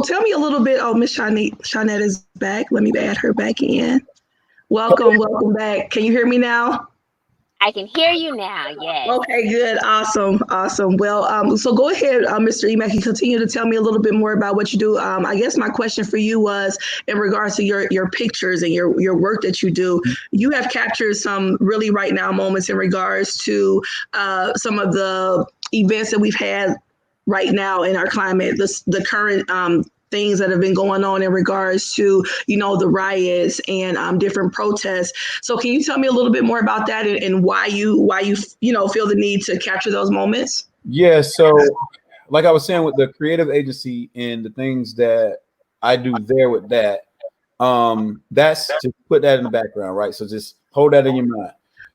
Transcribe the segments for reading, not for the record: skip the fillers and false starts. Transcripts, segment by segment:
tell me a little bit. Oh, Miss Shawnette is back. Let me add her back in. Welcome back. Can you hear me now? I can hear you now. Yes. Okay, good, awesome. Well, so go ahead, Mr. Emack, and continue to tell me a little bit more about what you do. I guess my question for you was in regards to your pictures and your work that you do. You have captured some really right now moments in regards to some of the events that we've had right now in our climate, the current things that have been going on in regards to the riots and different protests. So can you tell me a little bit more about that and why you feel the need to capture those moments? Yeah, so like I was saying with the creative agency and the things that I do there with that, that's to put that in the background, right? So just hold that in your mind.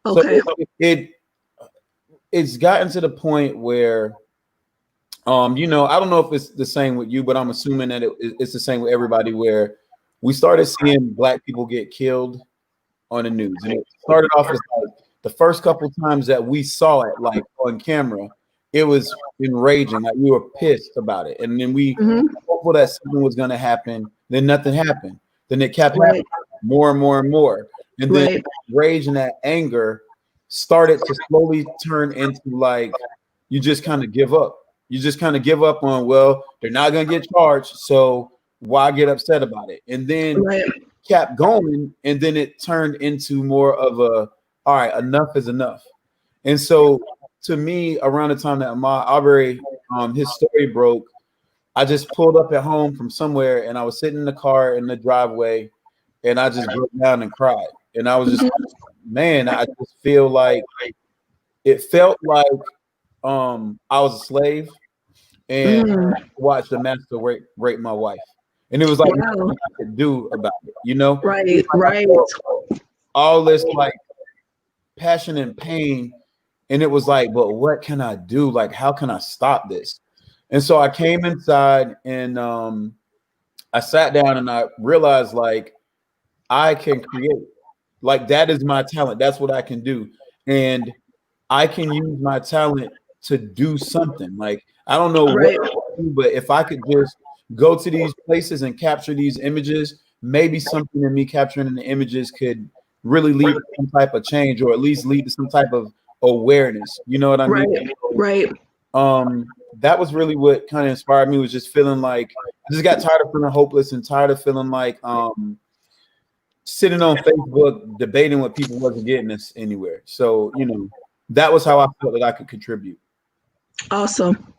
So Okay. it's gotten to the point where I don't know if it's the same with you, but I'm assuming that it's the same with everybody, where we started seeing Black people get killed on the news. And it started off as like the first couple times that we saw it like on camera, it was enraging. Like we were pissed about it. And then we Mm-hmm. hopeful that something was gonna happen. Then nothing happened. Then it kept Right. happening more and more and more. And then Right. rage and that anger started to slowly turn into like you just kind of give up. You just kind of give up on, well, they're not gonna get charged, so why get upset about it? And then Right. kept going, and then it turned into more of a, all right, enough is enough. And so to me, around the time that Ahmaud Arbery, his story broke, I just pulled up at home from somewhere and I was sitting in the car in the driveway and I just broke down and cried. And I was just like, man, I just feel like it felt like I was a slave and Mm. watched the master rape my wife. And it was like Wow. nothing I could do about it, you know? Right. Right. All this like passion and pain. And it was like, but what can I do? Like, how can I stop this? And so I came inside and I sat down and I realized like I can create. Like that is my talent. That's what I can do. And I can use my talent to do something. Like I don't know what Right. to do, but if I could just go to these places and capture these images, maybe something in me capturing the images could really lead to some type of change or at least lead to some type of awareness. You know what I mean? Right. Right. That was really what kind of inspired me, was just feeling like I just got tired of feeling hopeless and tired of feeling like sitting on Facebook debating with people wasn't getting us anywhere. So, that was how I felt that I could contribute. Awesome.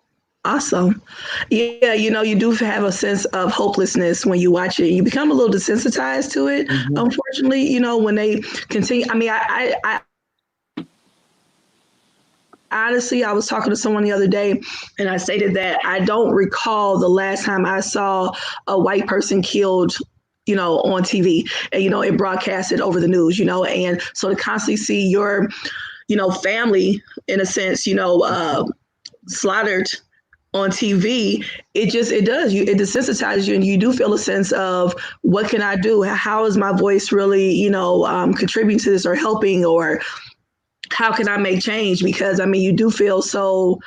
Awesome. Yeah, you do have a sense of hopelessness when you watch it. You become a little desensitized to it. Mhm. Unfortunately, when they continue. I mean, I honestly, I was talking to someone the other day, and I stated that I don't recall the last time I saw a white person killed. On TV, and it broadcasted over the news. And so to constantly see your, family in a sense, slaughtered on TV, it desensitizes you, and you do feel a sense of what can I do? How is my voice really, contributing to this or helping, or how can I make change? Because I mean, you do feel so.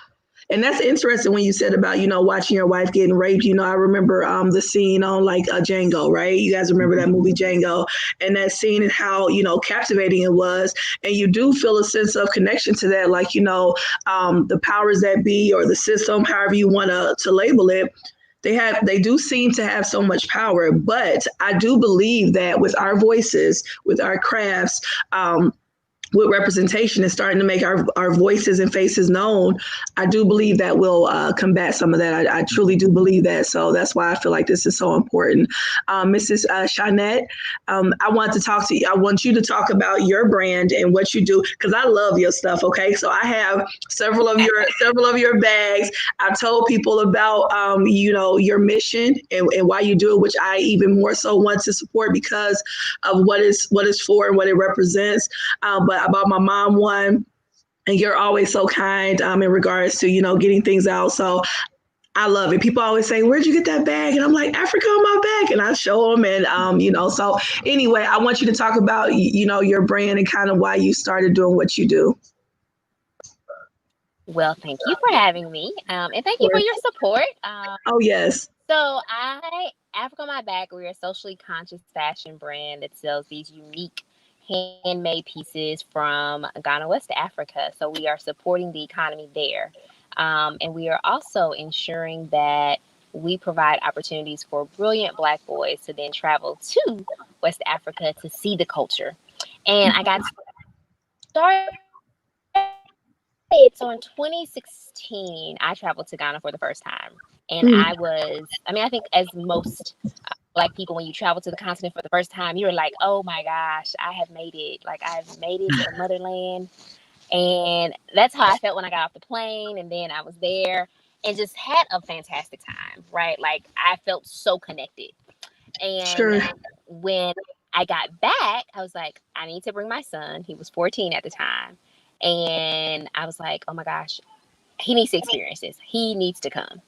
And that's interesting when you said about watching your wife getting raped. I remember the scene on like Django, right? You guys remember that movie Django, and that scene and how captivating it was, and you do feel a sense of connection to that, like the powers that be or the system, however you want to label it. They do seem to have so much power, but I do believe that with our voices, with our crafts, with representation and starting to make our voices and faces known, I do believe that will combat some of that. I truly do believe that. So that's why I feel like this is so important. Mrs. Shawnette, I want to talk to you. I want you to talk about your brand and what you do, because I love your stuff. Okay, so I have several of your bags. I've told people about your mission and why you do it, which I even more so want to support because of what it's for and what it represents. But I bought my mom one, and you're always so kind in regards to getting things out. So I love it. People always say, "Where'd you get that bag?" And I'm like, "Africa on my back," and I show them. And so anyway, I want you to talk about your brand and kind of why you started doing what you do. Well, thank you for having me, and thank Of you for course. your support. Oh yes. So Africa on My Back, we're a socially conscious fashion brand that sells these unique handmade pieces from Ghana, West Africa. So we are supporting the economy there. And we are also ensuring that we provide opportunities for brilliant Black boys to then travel to West Africa to see the culture. And I got started. So in 2016, I traveled to Ghana for the first time. And I think as most Black people, when you travel to the continent for the first time, you're like, oh my gosh, I have made it. Like, I've made it to the motherland. And that's how I felt when I got off the plane. And then I was there and just had a fantastic time, right? Like, I felt so connected. And Sure. when I got back, I was like, I need to bring my son. He was 14 at the time. And I was like, oh my gosh, he needs to experience this. He needs to come.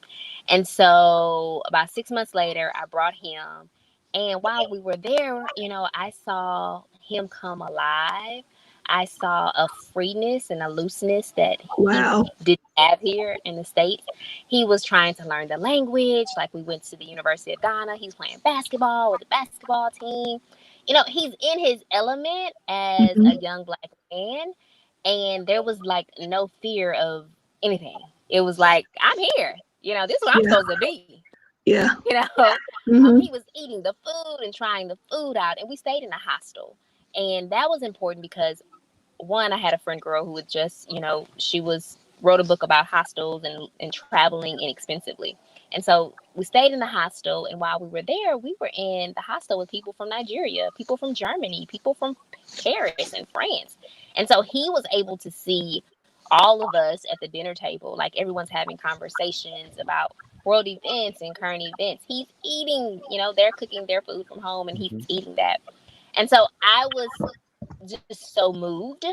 And so about 6 months later, I brought him. And while we were there, I saw him come alive. I saw a freeness and a looseness that he Wow. didn't have here in the States. He was trying to learn the language. Like, we went to the University of Ghana. He was playing basketball with the basketball team. He's in his element as Mhm. a young Black man. And there was like no fear of anything. It was like, I'm here. This is where I'm Yeah. supposed to be. Yeah. He Mhm. was eating the food and trying the food out, and we stayed in a hostel. And that was important because, one, I had a friend girl who had just, she wrote a book about hostels and traveling inexpensively. And so we stayed in the hostel, and while we were there, we were in the hostel with people from Nigeria, people from Germany, people from Paris and France. And so he was able to see all of us at the dinner table, like everyone's having conversations about world events and current events. He's eating, they're cooking their food from home and he's eating that. And so I was just so moved.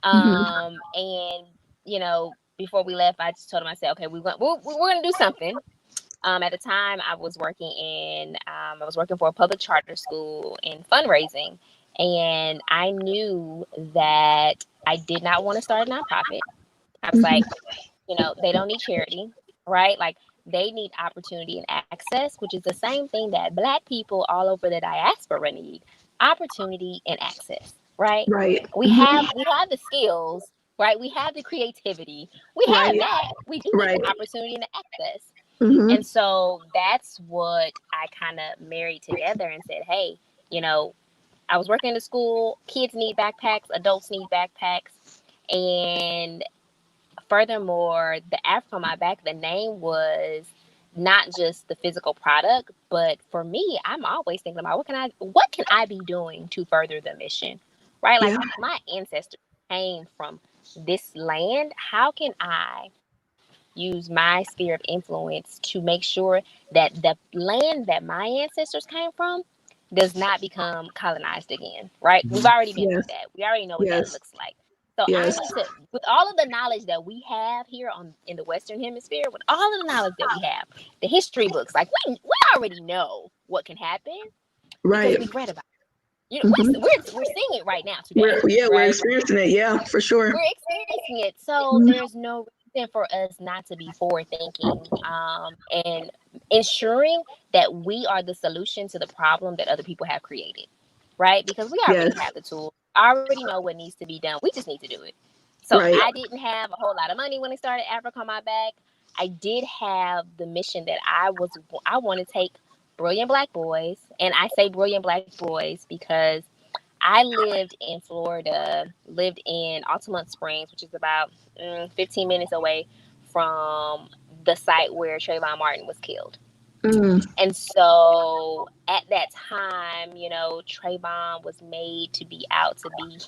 Mhm. And before we left, I just told him, I said, okay, we're going to do something. At the time, I was working for a public charter school in fundraising, and I knew that I did not want to start a nonprofit. I was Mhm. like, they don't need charity, right? Like, they need opportunity and access, which is the same thing that Black people all over the diaspora need: opportunity and access, right? Right. We Mhm. have the skills, right? We have the creativity. We have Right. that. We do need Right. the opportunity and the access. Mhm. And so that's what I kind of married together and said, hey, I was working in the school, kids need backpacks, adults need backpacks. And furthermore, the Africa on My Back, the name was not just the physical product, but for me, I'm always thinking about what can I be doing to further the mission, right? Like, Yeah. my ancestors came from this land. How can I use my sphere of influence to make sure that the land that my ancestors came from does not become colonized again, right? We've already been through Yes. that. We already know what that Yes. looks like. So I Yes. need to, with all of the knowledge that we have here in the Western Hemisphere, with all of the knowledge that we have, the history books, like, we already know what can happen because Right. we've read about it. Mhm. We're seeing it right now today, We're right? experiencing it. Yeah, for sure. We're experiencing it. So Mhm. there's no reason for us not to be forward thinking, and ensuring that we are the solution to the problem that other people have created, right? Because we already Yes. have the tools, already know what needs to be done. We just need to do it. So Right. I didn't have a whole lot of money when I started Africa on My Back. I did have the mission that I want to take brilliant Black boys, and I say brilliant Black boys because I lived in Florida, lived in Altamont Springs, which is about 15 minutes away from the site where Trayvon Martin was killed. Mm. And so at that time, Trayvon was made to be out to be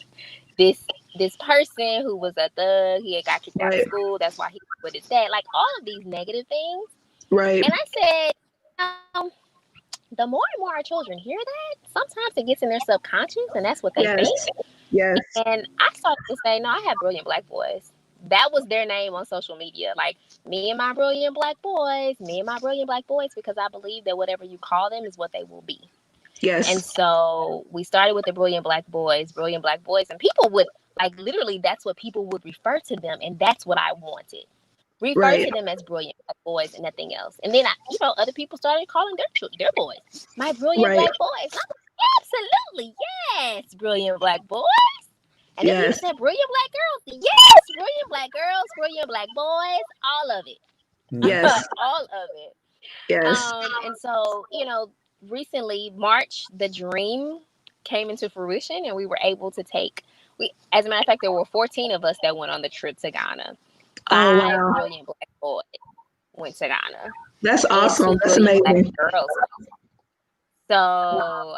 this person who was a thug. He had got kicked out of Right. school. That's why he was with his dad. Like, all of these negative things. Right. And I said, the more and more our children hear that, sometimes it gets in their subconscious, and that's what they Yes. think. Yes. And I started to say, no, I have brilliant Black boys. That was their name on social media. Like, me and my brilliant Black boys, me and my brilliant Black boys, because I believe that whatever you call them is what they will be. And Yes. so we started with the brilliant Black boys, and people would, like, literally, that's what people would refer to them. And that's what I wanted. refer to them as brilliant black boys and nothing else. And then other people started calling their boys my brilliant black boys. I'm like, absolutely, yes, brilliant black boys. And then people said brilliant black girls. Yes, brilliant black girls, brilliant black boys, all of it. Yes. All of it. Yes. And so, recently, March, the dream came into fruition, and we were able to as a matter of fact, there were 14 of us that went on the trip to Ghana. 5 brilliant black boys went to Ghana. That's awesome. That's amazing. Girls. So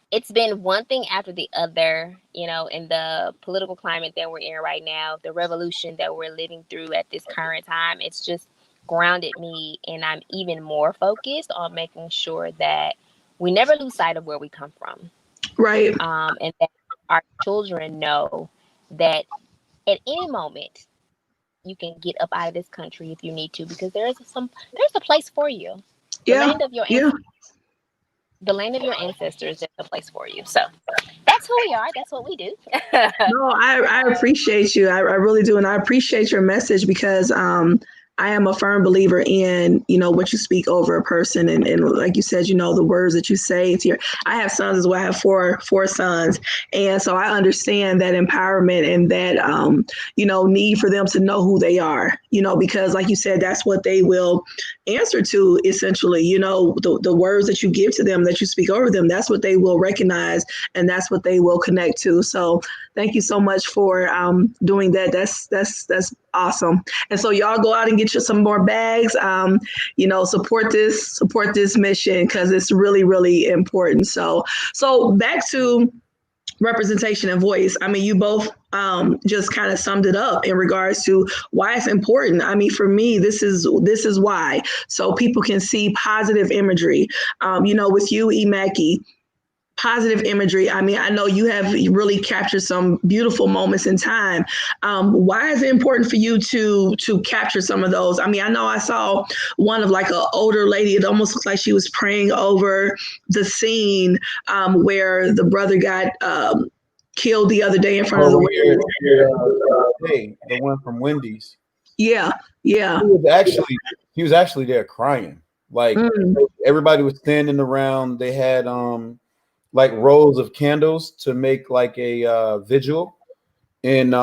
it's been one thing after the other, in the political climate that we're in right now, the revolution that we're living through at this current time. It's just grounded me, and I'm even more focused on making sure that we never lose sight of where we come from. Right. And that our children know that at any moment you can get up out of this country if you need to, because there's a place for you. The land of your the land of your ancestors, there's a place for you. So that's who we are. That's what we do. No, I appreciate you. I really do. And I appreciate your message, because I am a firm believer in, what you speak over a person. And like you said, the words that you say I have sons as well. I have four sons. And so I understand that empowerment and that, need for them to know who they are, because like you said, that's what they will answer to, essentially, the words that you give to them, that you speak over them, that's what they will recognize, and that's what they will connect to. So thank you so much for doing that. That's awesome. And so y'all go out and get you some more bags, support this mission, because it's really, really important. So back to representation and voice. I mean, you both just kind of summed it up in regards to why it's important. I mean, for me, this is why. So people can see positive imagery. With you, Imaki, positive imagery. I mean, I know you have really captured some beautiful moments in time. Why is it important for you to capture some of those? I mean, I know I saw one of like an older lady. It almost looked like she was praying over the scene where the brother got killed the other day in front of the window. The one from Wendy's. Yeah. He was actually there crying. Like everybody was standing around. They had like rows of candles to make like a vigil, and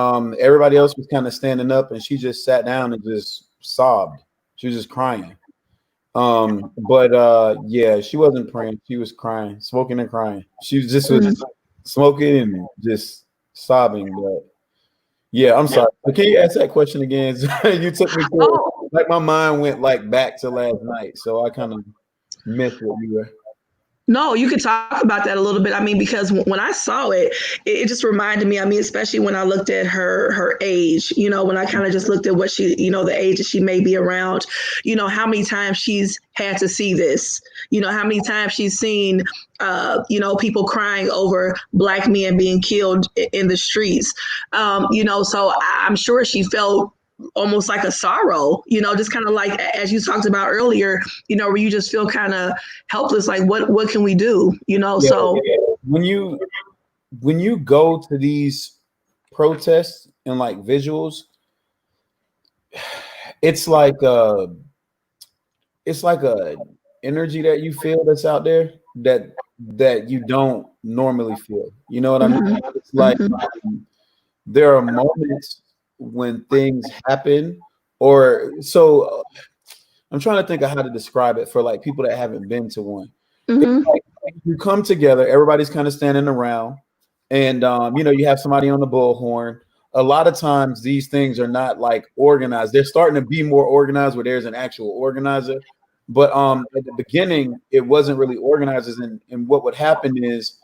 everybody else was kind of standing up, and she just sat down and just sobbed. She was just crying. But she wasn't praying. She was crying, smoking and crying. She was just smoking and just sobbing. But yeah, I'm sorry. But can you ask that question again? You took me through like my mind went like back to last night, so I kind of missed what you were. No, you could talk about that a little bit. I mean, because when I saw it, it just reminded me, I mean, especially when I looked at her age, when I kind of just looked at what she, the age that she may be around, how many times she's had to see this, how many times she's seen, people crying over Black men being killed in the streets, so I'm sure she felt almost like a sorrow, just kind of like, as you talked about earlier, where you just feel kind of helpless, like what can we do, so when you go to these protests and like visuals, it's like a energy that you feel that's out there that you don't normally feel, you know what I mean? It's like there are moments when things happen, or so I'm trying to think of how to describe it for like people that haven't been to one. Like you come together, everybody's kind of standing around, and you have somebody on the bullhorn. A lot of times these things are not like organized. They're starting to be more organized where there's an actual organizer, but at the beginning it wasn't really organized. And what would happen is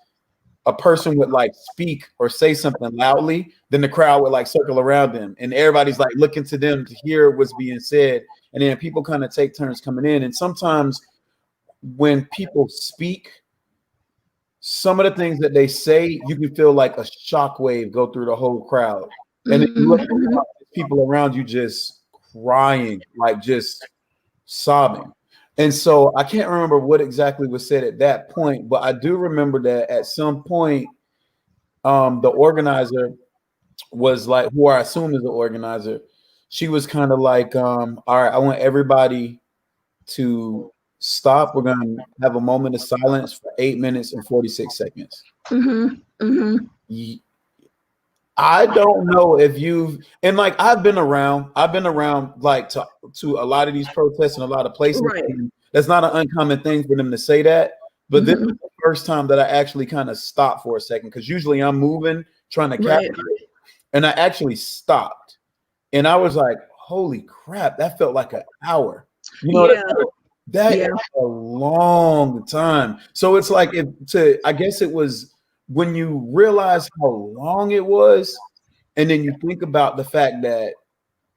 a person would like speak or say something loudly, then the crowd would like circle around them, and everybody's like looking to them to hear what's being said. And then people kind of take turns coming in. And sometimes when people speak, some of the things that they say, you can feel like a shockwave go through the whole crowd. And then you look at people around you just crying, like just sobbing. And so I can't remember what exactly was said at that point, but I do remember that at some point, the organizer was like, who I assume is the organizer. She was kind of like, all right, I want everybody to stop. We're gonna have a moment of silence for 8 minutes and 46 seconds. I don't know if you've, and like I've been around like to a lot of these protests in a lot of places. Right. That's not an uncommon thing for them to say that. But this is the first time that I actually kind of stopped for a second, because usually I'm moving, trying to capture it. And I actually stopped. And I was like, holy crap, that felt like an hour. You know, that is a long time. So it's like, I guess it was when you realize how long it was, and then you think about the fact that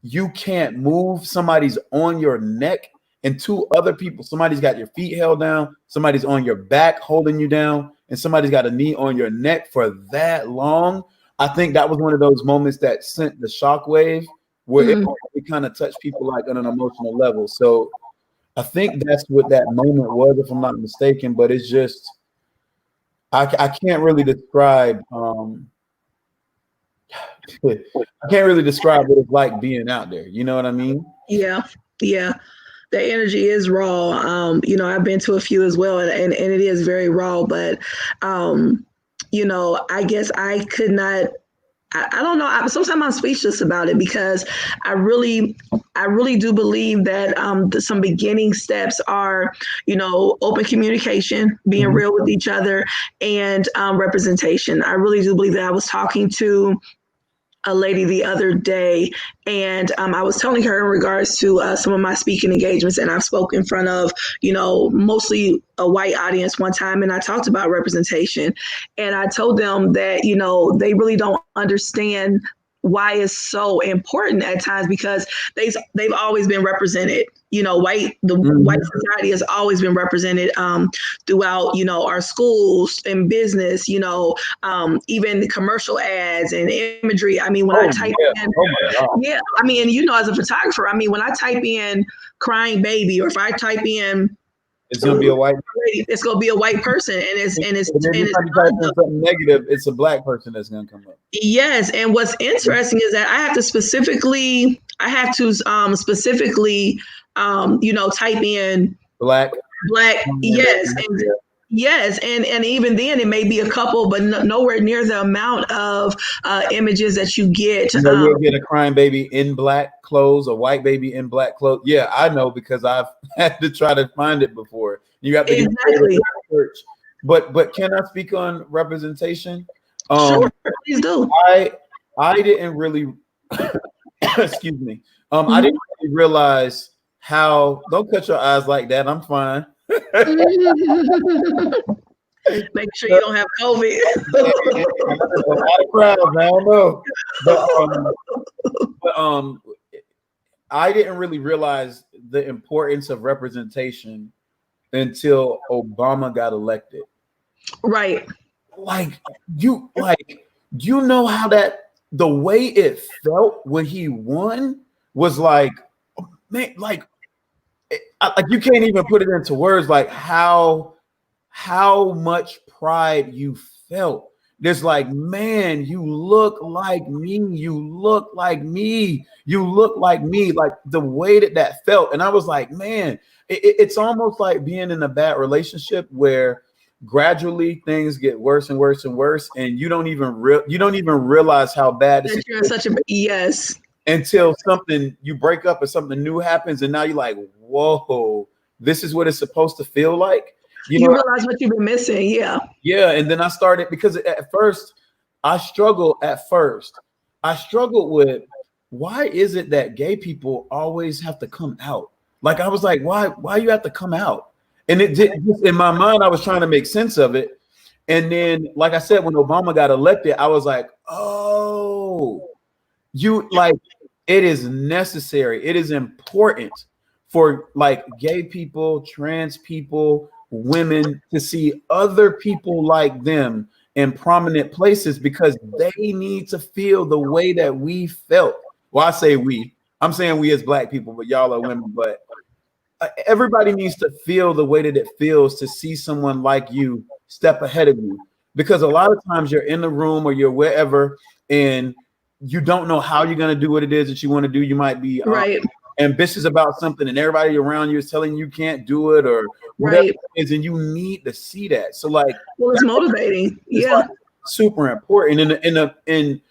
you can't move, somebody's on your neck, and two other people, somebody's got your feet held down, somebody's on your back holding you down, and somebody's got a knee on your neck for that long. I think that was one of those moments that sent the shockwave where it kind of touched people like on an emotional level. So I think that's what that moment was, if I'm not mistaken. But it's just, I can't really describe. I can't really describe what it's like being out there. You know what I mean? Yeah. The energy is raw. You know, I've been to a few as well, and it is very raw. But you know, I guess I could not. I don't know. Sometimes I'm speechless about it, because I really do believe that some beginning steps are, you know, open communication, being real with each other, and representation. I really do believe that. I was talking to a lady the other day, and I was telling her in regards to some of my speaking engagements, and I've spoken in front of, you know, mostly a white audience one time, and I talked about representation, and I told them that, you know, they really don't understand why it's so important at times, because they've always been represented. You know, white society has always been represented throughout, you know, our schools and business, you know, even the commercial ads and imagery. I mean, when I type in, I mean, and you know, as a photographer, I mean, when I type in crying baby, or if I type in, it's gonna be a white. It's gonna be a white person, and it's something negative. It's a black person that's gonna come up. Yes, and what's interesting is that I have to specifically, you know, type in black. Yes, and even then it may be a couple, but nowhere near the amount of images that you get. You know, you'll get a crying baby in black clothes, a white baby in black clothes. Yeah, I know, because I've had to try to find it before. You have to exactly search. But can I speak on representation? Sure, please do. I didn't really excuse me. I didn't really realize how. Don't cut your eyes like that. I'm fine. Make sure you don't have COVID. But I didn't really realize the importance of representation until Obama got elected. Right. Like you know how the way it felt when he won was like, man, like you can't even put it into words, like how much pride you felt. There's like, man, you look like me, like the way that felt. And I was like, man, it's almost like being in a bad relationship where gradually things get worse and worse and worse, and you don't even realize how bad it's you're such a yes until you break up or something new happens, and now you're like, whoa, this is what it's supposed to feel like. You know, realize what you've been missing. Yeah. And then I started, because at first I struggled with, why is it that gay people always have to come out? Like, I was like, why you have to come out? And it did, in my mind, I was trying to make sense of it. And then, like I said, when Obama got elected, I was like, oh, it is necessary. It is important for like gay people, trans people, women to see other people like them in prominent places, because they need to feel the way that we felt. Well, I say we. I'm saying we as Black people, but y'all are women. But everybody needs to feel the way that it feels to see someone like you step ahead of you, because a lot of times you're in the room or you're wherever, and you don't know how you're going to do what it is that you want to do. You might be Right. ambitious about something and everybody around you is telling you can't do it or whatever Right. it is, and you need to see that. So like, Well, it's motivating. it's Yeah. like super important. In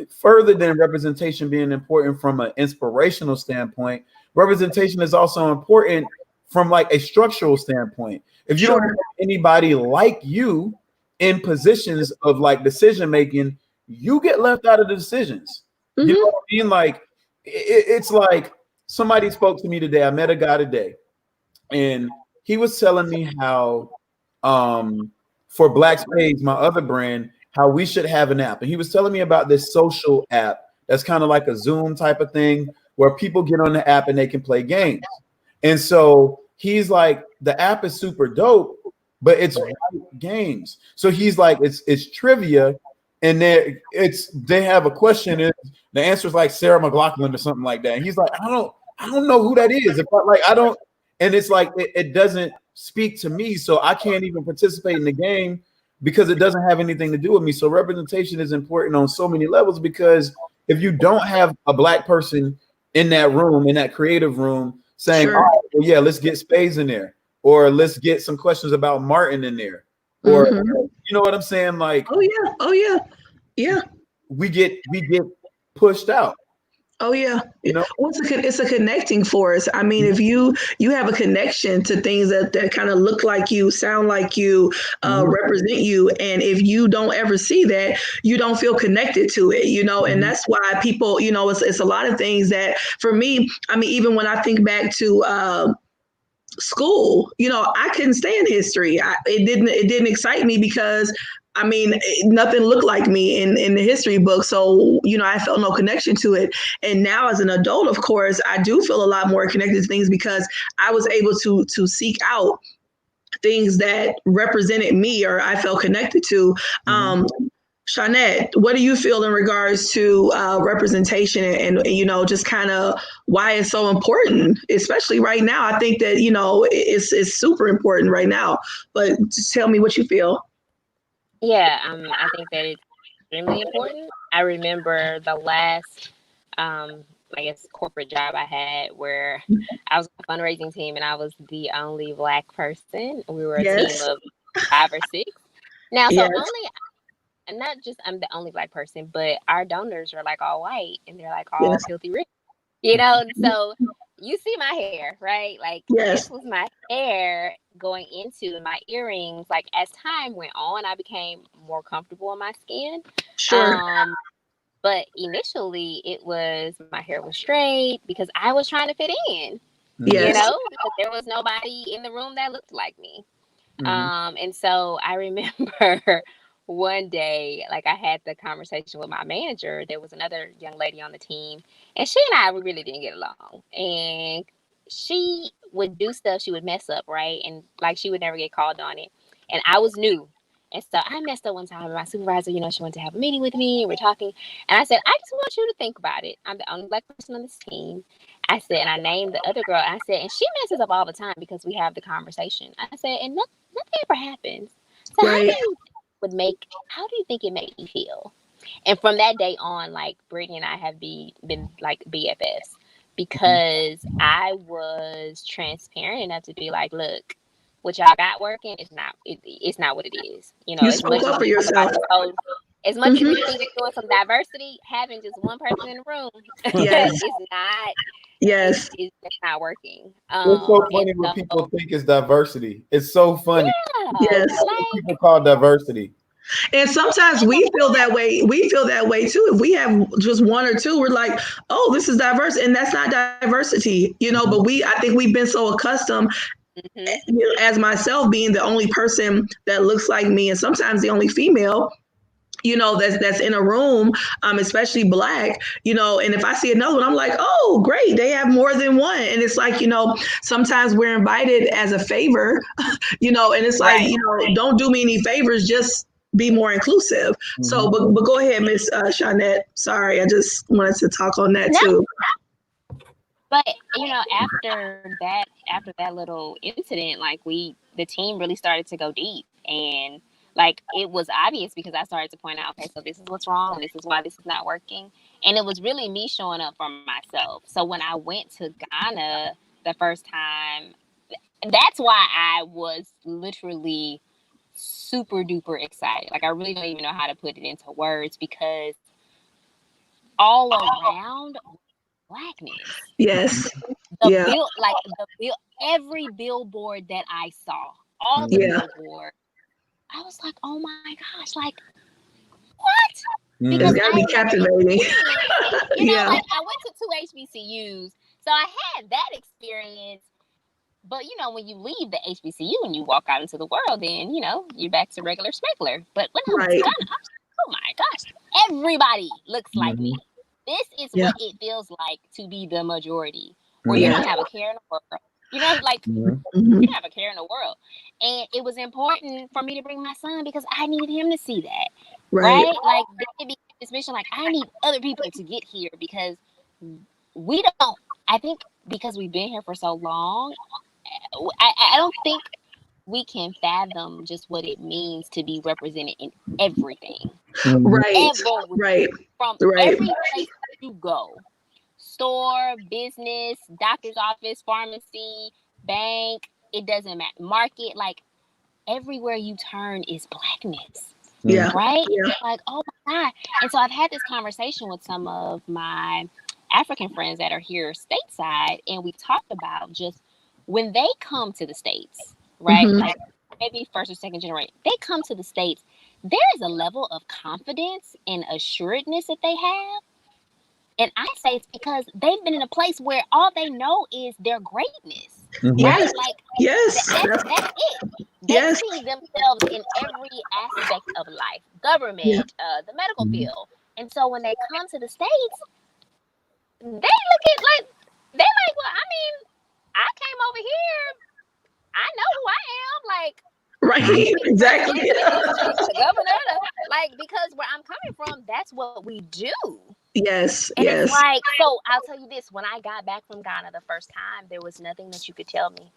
further than representation being important from an inspirational standpoint, representation is also important from like a structural standpoint. If you don't have anybody like you in positions of like decision making, you get left out of the decisions. You know what I mean? Like it's like somebody spoke to me today. I met a guy today, and he was telling me how for Black Spades, my other brand, how we should have an app. And he was telling me about this social app that's kind of like a Zoom type of thing where people get on the app and they can play games. And so he's like, the app is super dope, but it's games. So he's like, it's trivia, and they have a question, and the answer is like Sarah McLachlan or something like that. And he's like, I don't know who that is. If I don't, and it's like it doesn't speak to me, so I can't even participate in the game because it doesn't have anything to do with me. So representation is important on so many levels, because if you don't have a Black person in that room, in that creative room, saying, all right, well, yeah, let's get Spades in there, or let's get some questions about Martin in there, or you know what I'm saying? Like, yeah. We get pushed out. Oh yeah, you know, well, it's a connecting force. I mean, if you have a connection to things that kind of look like you, sound like you, represent you, and if you don't ever see that, you don't feel connected to it. You know, and that's why people, you know, it's a lot of things that for me. I mean, even when I think back to school, you know, I couldn't stand history. It didn't excite me because I mean, nothing looked like me in the history book. So, you know, I felt no connection to it. And now as an adult, of course, I do feel a lot more connected to things because I was able to seek out things that represented me or I felt connected to. Shawnette, what do you feel in regards to representation and, you know, just kind of why it's so important, especially right now? I think that, you know, it's super important right now, but just tell me what you feel. Yeah, I think that it's extremely important. I remember the last, I guess, corporate job I had where I was on a fundraising team and I was the only Black person. We were a team of 5 or 6. Now, so not just I'm the only Black person, but our donors are like all white and they're like all filthy rich, you know? So you see my hair, right? Like this was my hair going into my earrings. Like as time went on, I became more comfortable in my skin. But initially my hair was straight because I was trying to fit in, you know, because there was nobody in the room that looked like me. And so I remember one day, like I had the conversation with my manager. There was another young lady on the team, and she and I we really didn't get along. And she would do stuff, she would mess up, right? And like she would never get called on it. And I was new. And so I messed up one time, and my supervisor, you know, she wanted to have a meeting with me, and we're talking. And I said, I just want you to think about it. I'm the only Black person on this team. I said, and I named the other girl. I said, and she messes up all the time because we have the conversation. I said, and nothing ever happens. So how do you think it made you feel? And from that day on, like Brittany and I have been like BFFs because I was transparent enough to be like, look, what y'all got working is it's not what it is. You know, you spoke up for yourself. As much as we think we're doing some diversity, having just one person in the room is not. It's not working. It's so funny when people think it's diversity. It's so funny. Yeah, people call diversity. And sometimes we feel that way. We feel that way too. If we have just one or two, we're like, "Oh, this is diverse," and that's not diversity, you know. But I think we've been so accustomed, you know, as myself being the only person that looks like me, and sometimes the only female, you know, that's in a room, especially Black, you know, and if I see another one, I'm like, oh, great, they have more than one. And it's like, you know, sometimes we're invited as a favor, you know, and it's like, you know, don't do me any favors, just be more inclusive. So, but go ahead, Miss Shawnette. Sorry, I just wanted to talk on that too. But you know, after that little incident, like the team really started to go deep, and like it was obvious because I started to point out, okay, so this is what's wrong, and this is why this is not working. And it was really me showing up for myself. So when I went to Ghana the first time, that's why I was literally super duper excited. Like I really don't even know how to put it into words because all around blackness. Yes. Every billboard that I saw, all the billboard, I was like, oh my gosh, like what? Because it's gotta be captivating. Like I went to 2 HBCUs, so I had that experience. But when you leave the HBCU and you walk out into the world, then you're back to regular smuggler. But when I was done, I was like, oh my gosh, everybody looks like me. This is what it feels like to be the majority, where you don't have a care in the world. You don't have a care in the world. And it was important for me to bring my son because I needed him to see that. Right? Like it became this mission, like I need other people to get here because we don't, I think because we've been here for so long, I don't think we can fathom just what it means to be represented in everything. Right. From every place you go. Store, business, doctor's office, pharmacy, bank, it doesn't matter. Market, like everywhere you turn is blackness. Yeah. Right? Yeah. Like, oh my God. And so I've had this conversation with some of my African friends that are here stateside, and we talked about just when they come to the States, right? Like maybe first or second generation, they come to the States, there is a level of confidence and assuredness that they have. And I say it's because they've been in a place where all they know is their greatness. Right? Yes. Like, yes. That's it. They see themselves in every aspect of life, government, the medical field. And so when they come to the States, they look at they're like, well, I mean, I came over here. I know who I am. Like, right, exactly. The governor, like, because where I'm coming from, that's what we do. Yes, and yes. It's like, so I'll tell you this: when I got back from Ghana the first time, there was nothing that you could tell me.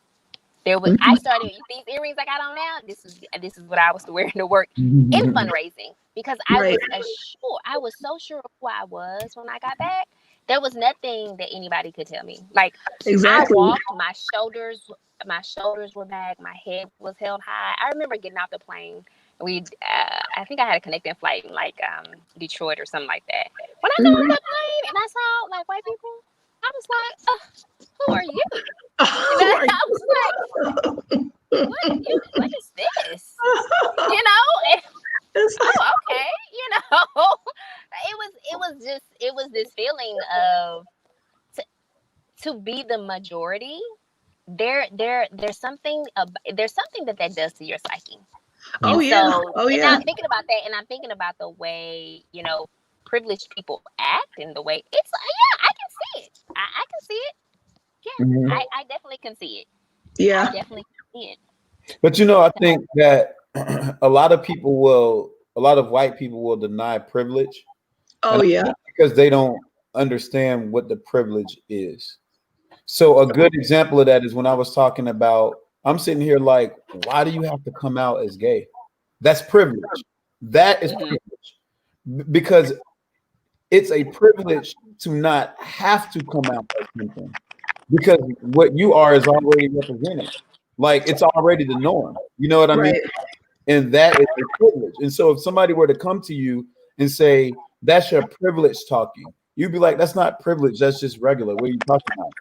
There was. I started these earrings I got on now. This is what I was wearing to work in fundraising because I was assured. I was so sure of who I was when I got back. There was nothing that anybody could tell me. Like, exactly. I walked, my shoulders were back, my head was held high. I remember getting off the plane. I think I had a connecting flight in like Detroit or something like that. When I got on the plane and I saw like white people, I was like, who are you? I was like, what is this? And, oh, okay. It was this feeling of to be the majority. There's something that does to your psyche. Oh, and yeah. So, oh, and yeah. I'm thinking about that, and I'm thinking about the way, privileged people act and the way it's I can see it. I can see it. Yeah, I definitely can see it. Yeah. I definitely can see it. But I think that a lot of white people will deny privilege. Oh, yeah. Because they don't understand what the privilege is. So a good example of that is when I was talking about, I'm sitting here like, why do you have to come out as gay? That's privilege. That is privilege. Because it's a privilege to not have to come out as something. Because what you are is already represented. Like it's already the norm. You know what I mean? And that is a privilege. And so if somebody were to come to you and say, that's your privilege talking, you'd be like, that's not privilege. That's just regular. What are you talking about?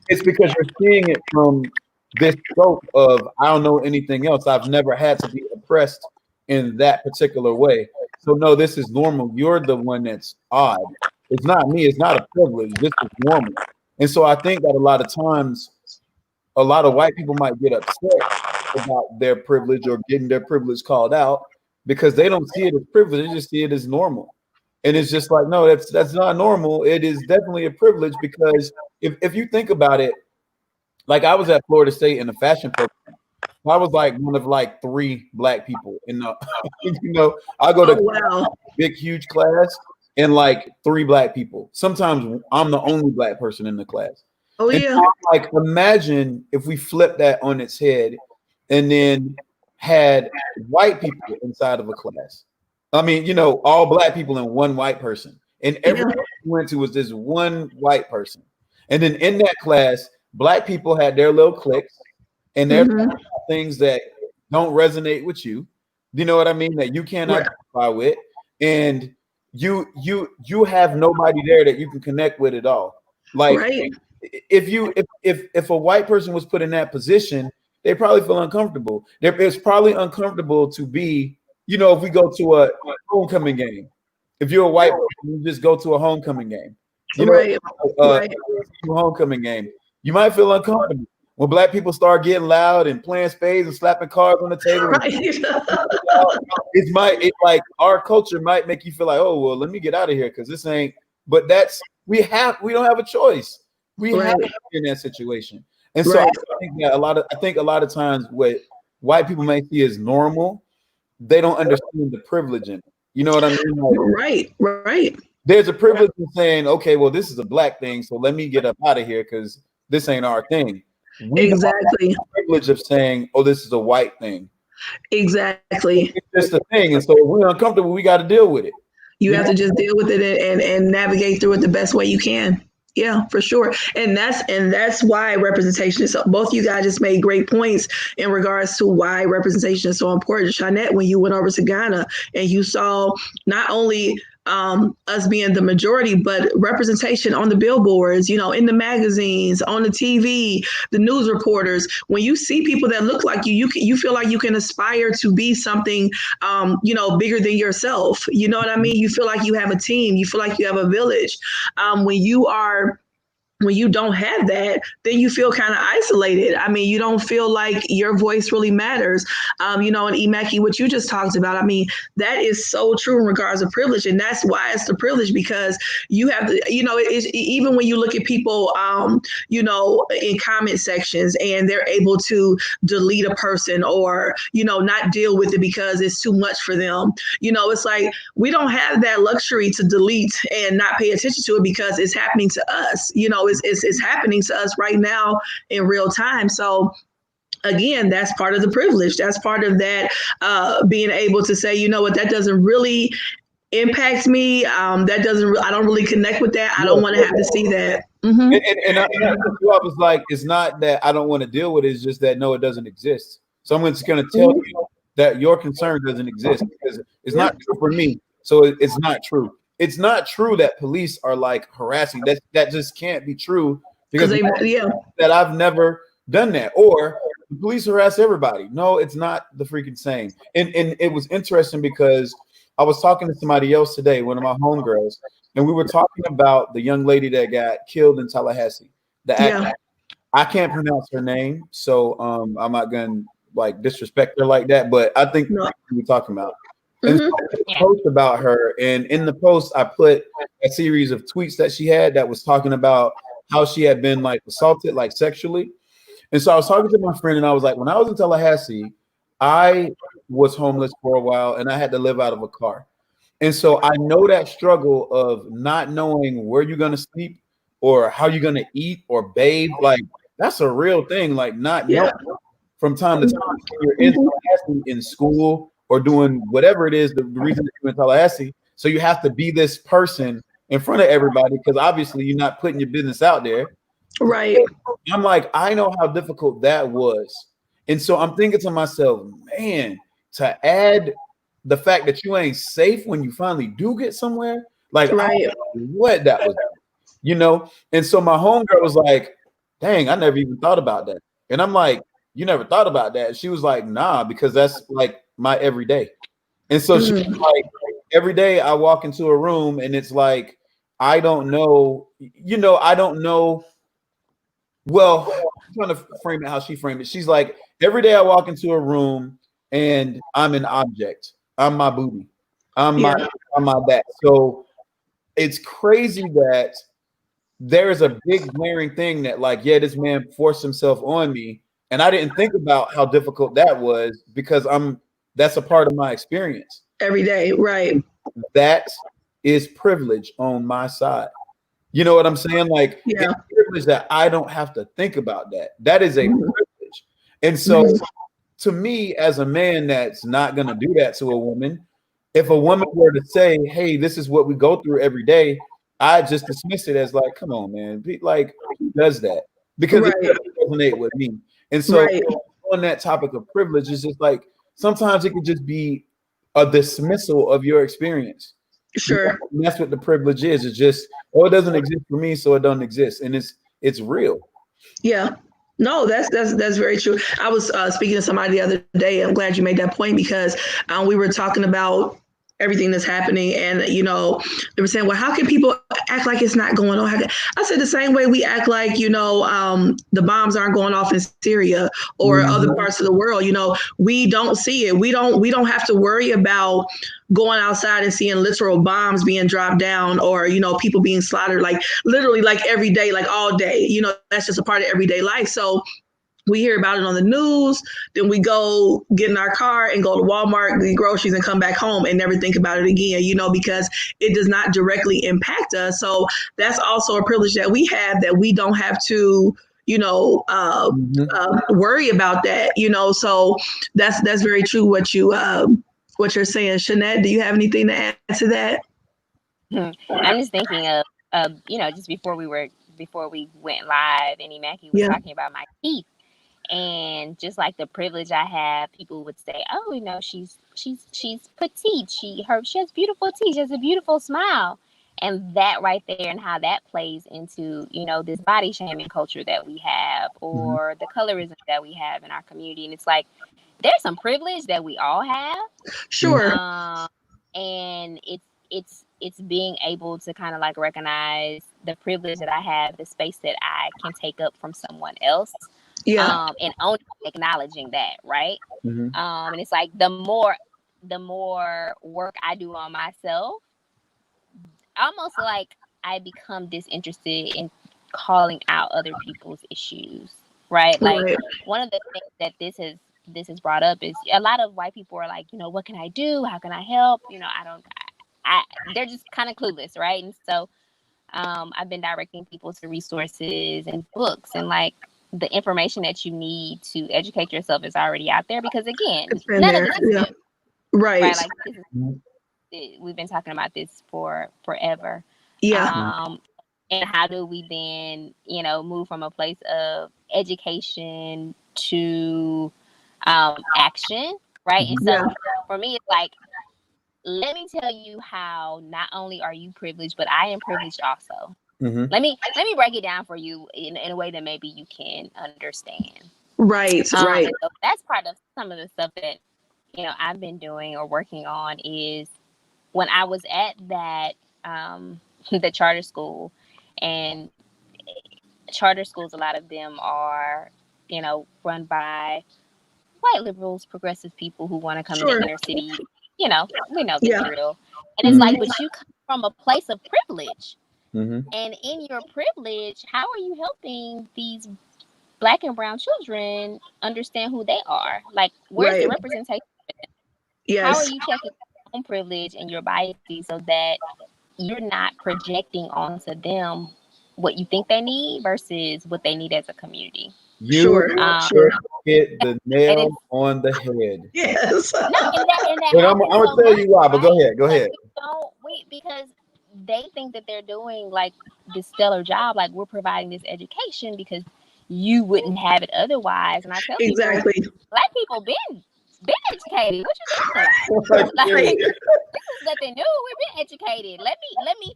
It's because you're seeing it from this scope of, I don't know anything else. I've never had to be oppressed in that particular way. So no, this is normal. You're the one that's odd. It's not me. It's not a privilege. This is normal. And so I think that a lot of times, a lot of white people might get upset about their privilege or getting their privilege called out because they don't see it as privilege. They just see it as normal. And it's just like, no, that's not normal. It is definitely a privilege because if you think about it, like I was at Florida State in the fashion program. I was like one of like 3 black people in the, I go to a big, huge class and like 3 black people. Sometimes I'm the only black person in the class. Oh, and yeah. so, like, imagine if we flip that on its head and then had white people inside of a class. I mean, you know, all black people and one white person. And everyone we went to was this one white person. And then in that class, black people had their little cliques and their things that don't resonate with you. You know what I mean? That you can't identify with. And you have nobody there that you can connect with at all. Like if a white person was put in that position, they probably feel uncomfortable. It's probably uncomfortable to be, you know, if we go to a homecoming game, if you're a white person, you just go to a homecoming game, you know, homecoming game, you might feel uncomfortable when black people start getting loud and playing spades and slapping cards on the table. It like our culture might make you feel like, oh well, let me get out of here because this ain't. But we don't have a choice. We have to be in that situation. And so I think that a lot of times what white people may see as normal, they don't understand the privilege in it. You know what I mean? Like, right. There's a privilege in saying, okay, well, this is a black thing, so let me get up out of here because this ain't our thing. We exactly. have the privilege of saying, oh, this is a white thing. Exactly. It's just a thing. And so if we're uncomfortable, we got to deal with it. You have to just deal with it and navigate through it the best way you can. Yeah, for sure. And that's why representation is so, both you guys just made great points in regards to why representation is so important. Shanette, when you went over to Ghana and you saw not only us being the majority, but representation on the billboards, you know, in the magazines, on the TV, the news reporters. When you see people that look like you feel like you can aspire to be something, you know, bigger than yourself. You know what I mean? You feel like you have a team. You feel like you have a village. When you don't have that, then you feel kind of isolated. I mean, you don't feel like your voice really matters. You know, and Emeki, what you just talked about, I mean, that is so true in regards to privilege. And that's why it's the privilege, because you have to, you know, even when you look at people, you know, in comment sections and they're able to delete a person or, you know, not deal with it because it's too much for them. You know, it's like, we don't have that luxury to delete and not pay attention to it because it's happening to us. You know, it's happening to us right now in real time. So again, that's part of the privilege. That's part of that being able to say, you know what, that doesn't really impact me. I don't really connect with that. I don't want to have to see that. Mm-hmm. And I was like, it's not that I don't want to deal with it. It's just that, no, it doesn't exist. So I'm just going to tell you that your concern doesn't exist because it's not true for me. So it's not true. It's not true that police are like harassing. That just can't be true because that I've never done that. Or the police harass everybody. No, it's not the freaking same. And it was interesting because I was talking to somebody else today, one of my homegirls, and we were talking about the young lady that got killed in Tallahassee. The actor. I can't pronounce her name, so I'm not gonna like disrespect her like that. But I think we're talking about. And so I post about her, and in the post, I put a series of tweets that she had that was talking about how she had been like assaulted, like sexually. And so I was talking to my friend, and I was like, when I was in Tallahassee, I was homeless for a while, and I had to live out of a car. And so I know that struggle of not knowing where you're gonna sleep or how you're gonna eat or bathe. Like that's a real thing. Like not knowing from time to time you're in school or doing whatever it is, the reason that you're in Tallahassee. So you have to be this person in front of everybody because obviously you're not putting your business out there. Right. I'm like, I know how difficult that was. And so I'm thinking to myself, man, to add the fact that you ain't safe when you finally do get somewhere, like I don't know what that was, you know? And so my homegirl was like, dang, I never even thought about that. And I'm like, you never thought about that? She was like, nah, because that's like my everyday. And so she was like, every day I walk into a room and it's like, I don't know, you know, I don't know. Well, I'm trying to frame it how she framed it. She's like, every day I walk into a room and I'm an object. I'm my booty. I'm my that. So it's crazy that there is a big glaring thing that like, yeah, this man forced himself on me. And I didn't think about how difficult that was because that's a part of my experience. Every day, right. That is privilege on my side. You know what I'm saying? Like it's privilege that I don't have to think about that. That is a privilege. And so to me, as a man that's not going to do that to a woman, if a woman were to say, hey, this is what we go through every day, I just dismiss it as like, come on, man. Like, who does that? Because Right. it doesn't resonate with me. And so Right. on that topic of privilege, it's just like sometimes it could just be a dismissal of your experience. Sure. And that's what the privilege is. It's just, oh, it doesn't exist for me, so it doesn't exist. And it's real. Yeah. No, that's very true. I was speaking to somebody the other day. I'm glad you made that point because we were talking about everything that's happening, and you know, they were saying, "Well, how can people act like it's not going on?" I said the same way we act like the bombs aren't going off in Syria or other parts of the world. You know, we don't see it. We don't have to worry about going outside and seeing literal bombs being dropped down or people being slaughtered like literally like every day, like all day. You know, that's just a part of everyday life. So we hear about it on the news, then we go get in our car and go to Walmart, get groceries, and come back home and never think about it again, because it does not directly impact us. So that's also a privilege that we have, that we don't have to, worry about that, So that's very true what you're saying. Shanette, do you have anything to add to that? I'm just thinking of just before we went live, and Mackie was talking about my teeth. And just like the privilege I have, people would say, "Oh, she's petite. She has beautiful teeth. She has a beautiful smile." And that right there, and how that plays into this body shaming culture that we have, or the colorism that we have in our community. And it's like there's some privilege that we all have. Sure. And it's being able to kind of like recognize the privilege that I have, the space that I can take up from someone else. Yeah. And only acknowledging that, right? Mm-hmm. And it's like the more work I do on myself, almost like I become disinterested in calling out other people's issues, right? Like one of the things that this has brought up is a lot of white people are like, what can I do? How can I help? They're just kind of clueless, right? And so I've been directing people to resources and books, and like the information that you need to educate yourself is already out there, because again, none of this is new. Right. Like this is, we've been talking about this for forever. Yeah. And how do we then, move from a place of education to action, right? And so for me, it's like, let me tell you how not only are you privileged, but I am privileged also. Mm-hmm. Let me break it down for you in a way that maybe you can understand. Right. Right. So that's part of some of the stuff that I've been doing or working on. Is when I was at that the charter school, and charter schools, a lot of them are run by white liberals, progressive people who want to come in the inner city. We know the drill. And it's like, but you come from a place of privilege. Mm-hmm. And in your privilege, how are you helping these Black and brown children understand who they are? Like, where's the representation? Yes. How are you checking your own privilege and your biases so that you're not projecting onto them what you think they need versus what they need as a community? You hit the nail on the head. Yes. And I'm gonna tell you why, but go ahead. Because they think that they're doing like this stellar job, like we're providing this education because you wouldn't have it otherwise. And I tell people, Black people been educated. What you talking about? Like, this is nothing new. We've been educated. Let me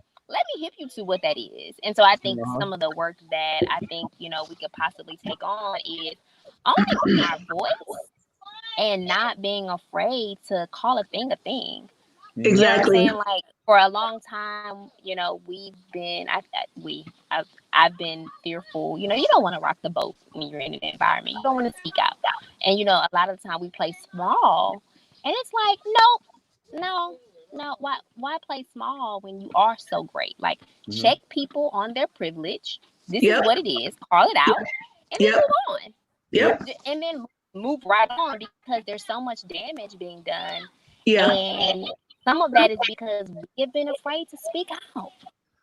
hip you to what that is. And so I think some of the work that I think we could possibly take on is owning our voice and not being afraid to call a thing a thing. Exactly. You know what I'm saying? Like, for a long time, I've been fearful. You don't want to rock the boat when you're in an environment. You don't want to speak out. And a lot of the time we play small, and it's like, no. Why play small when you are so great? Like, check people on their privilege. This is what it is. Call it out, and then move on. And then move right on, because there's so much damage being done. And some of that is because we have been afraid to speak out.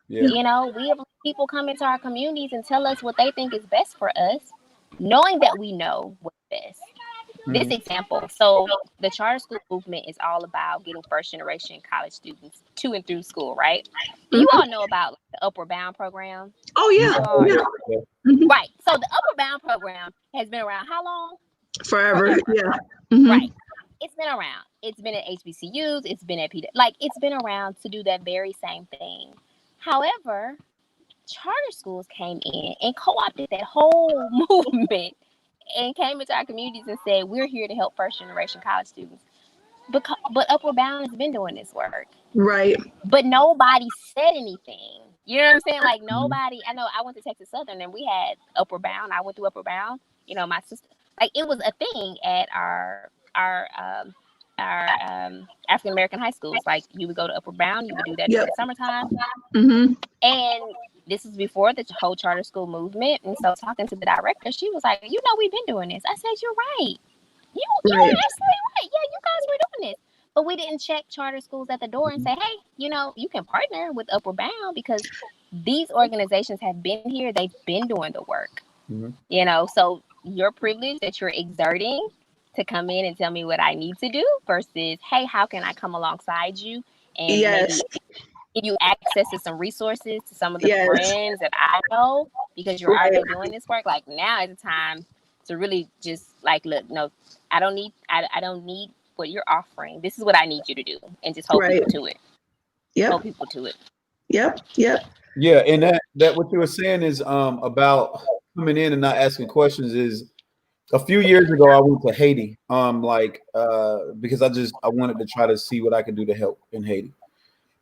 We have people come into our communities and tell us what they think is best for us, knowing that we know what's best. This example. So the charter school movement is all about getting first generation college students to and through school, right? You all know about the Upward Bound program. Oh yeah. Right. So the Upward Bound program has been around how long? Forever. Yeah. Right. It's been around. It's been at HBCUs. It's been at PD. Like, it's been around to do that very same thing. However, charter schools came in and co-opted that whole movement and came into our communities and said, we're here to help first generation college students. But Upward Bound has been doing this work. Right. But nobody said anything. You know what I'm saying? Like, nobody, I know I went to Texas Southern and we had Upward Bound. I went through Upward Bound. You know, my sister, like, it was a thing at our African American high schools. Like, you would go to Upward Bound, you would do that during the summertime. And this is before the whole charter school movement. And so talking to the director, she was like, you know, we've been doing this. I said, you're right. You're absolutely right. Yeah, you guys were doing this. But we didn't check charter schools at the door and say, hey, you know, you can partner with Upward Bound because these organizations have been here. They've been doing the work. You know, so your privilege that you're exerting to come in and tell me what I need to do versus, hey, how can I come alongside you and maybe give you access to some resources, to some of the friends that I know, because you're already doing this work. Like, now is the time to really just like, look, no, I don't need what you're offering. This is what I need you to do, and just hold people to it. Hold people to it. Yeah, and that what you were saying is about coming in and not asking questions is a few years ago I went to Haiti because I wanted to try to see what I could do to help in Haiti.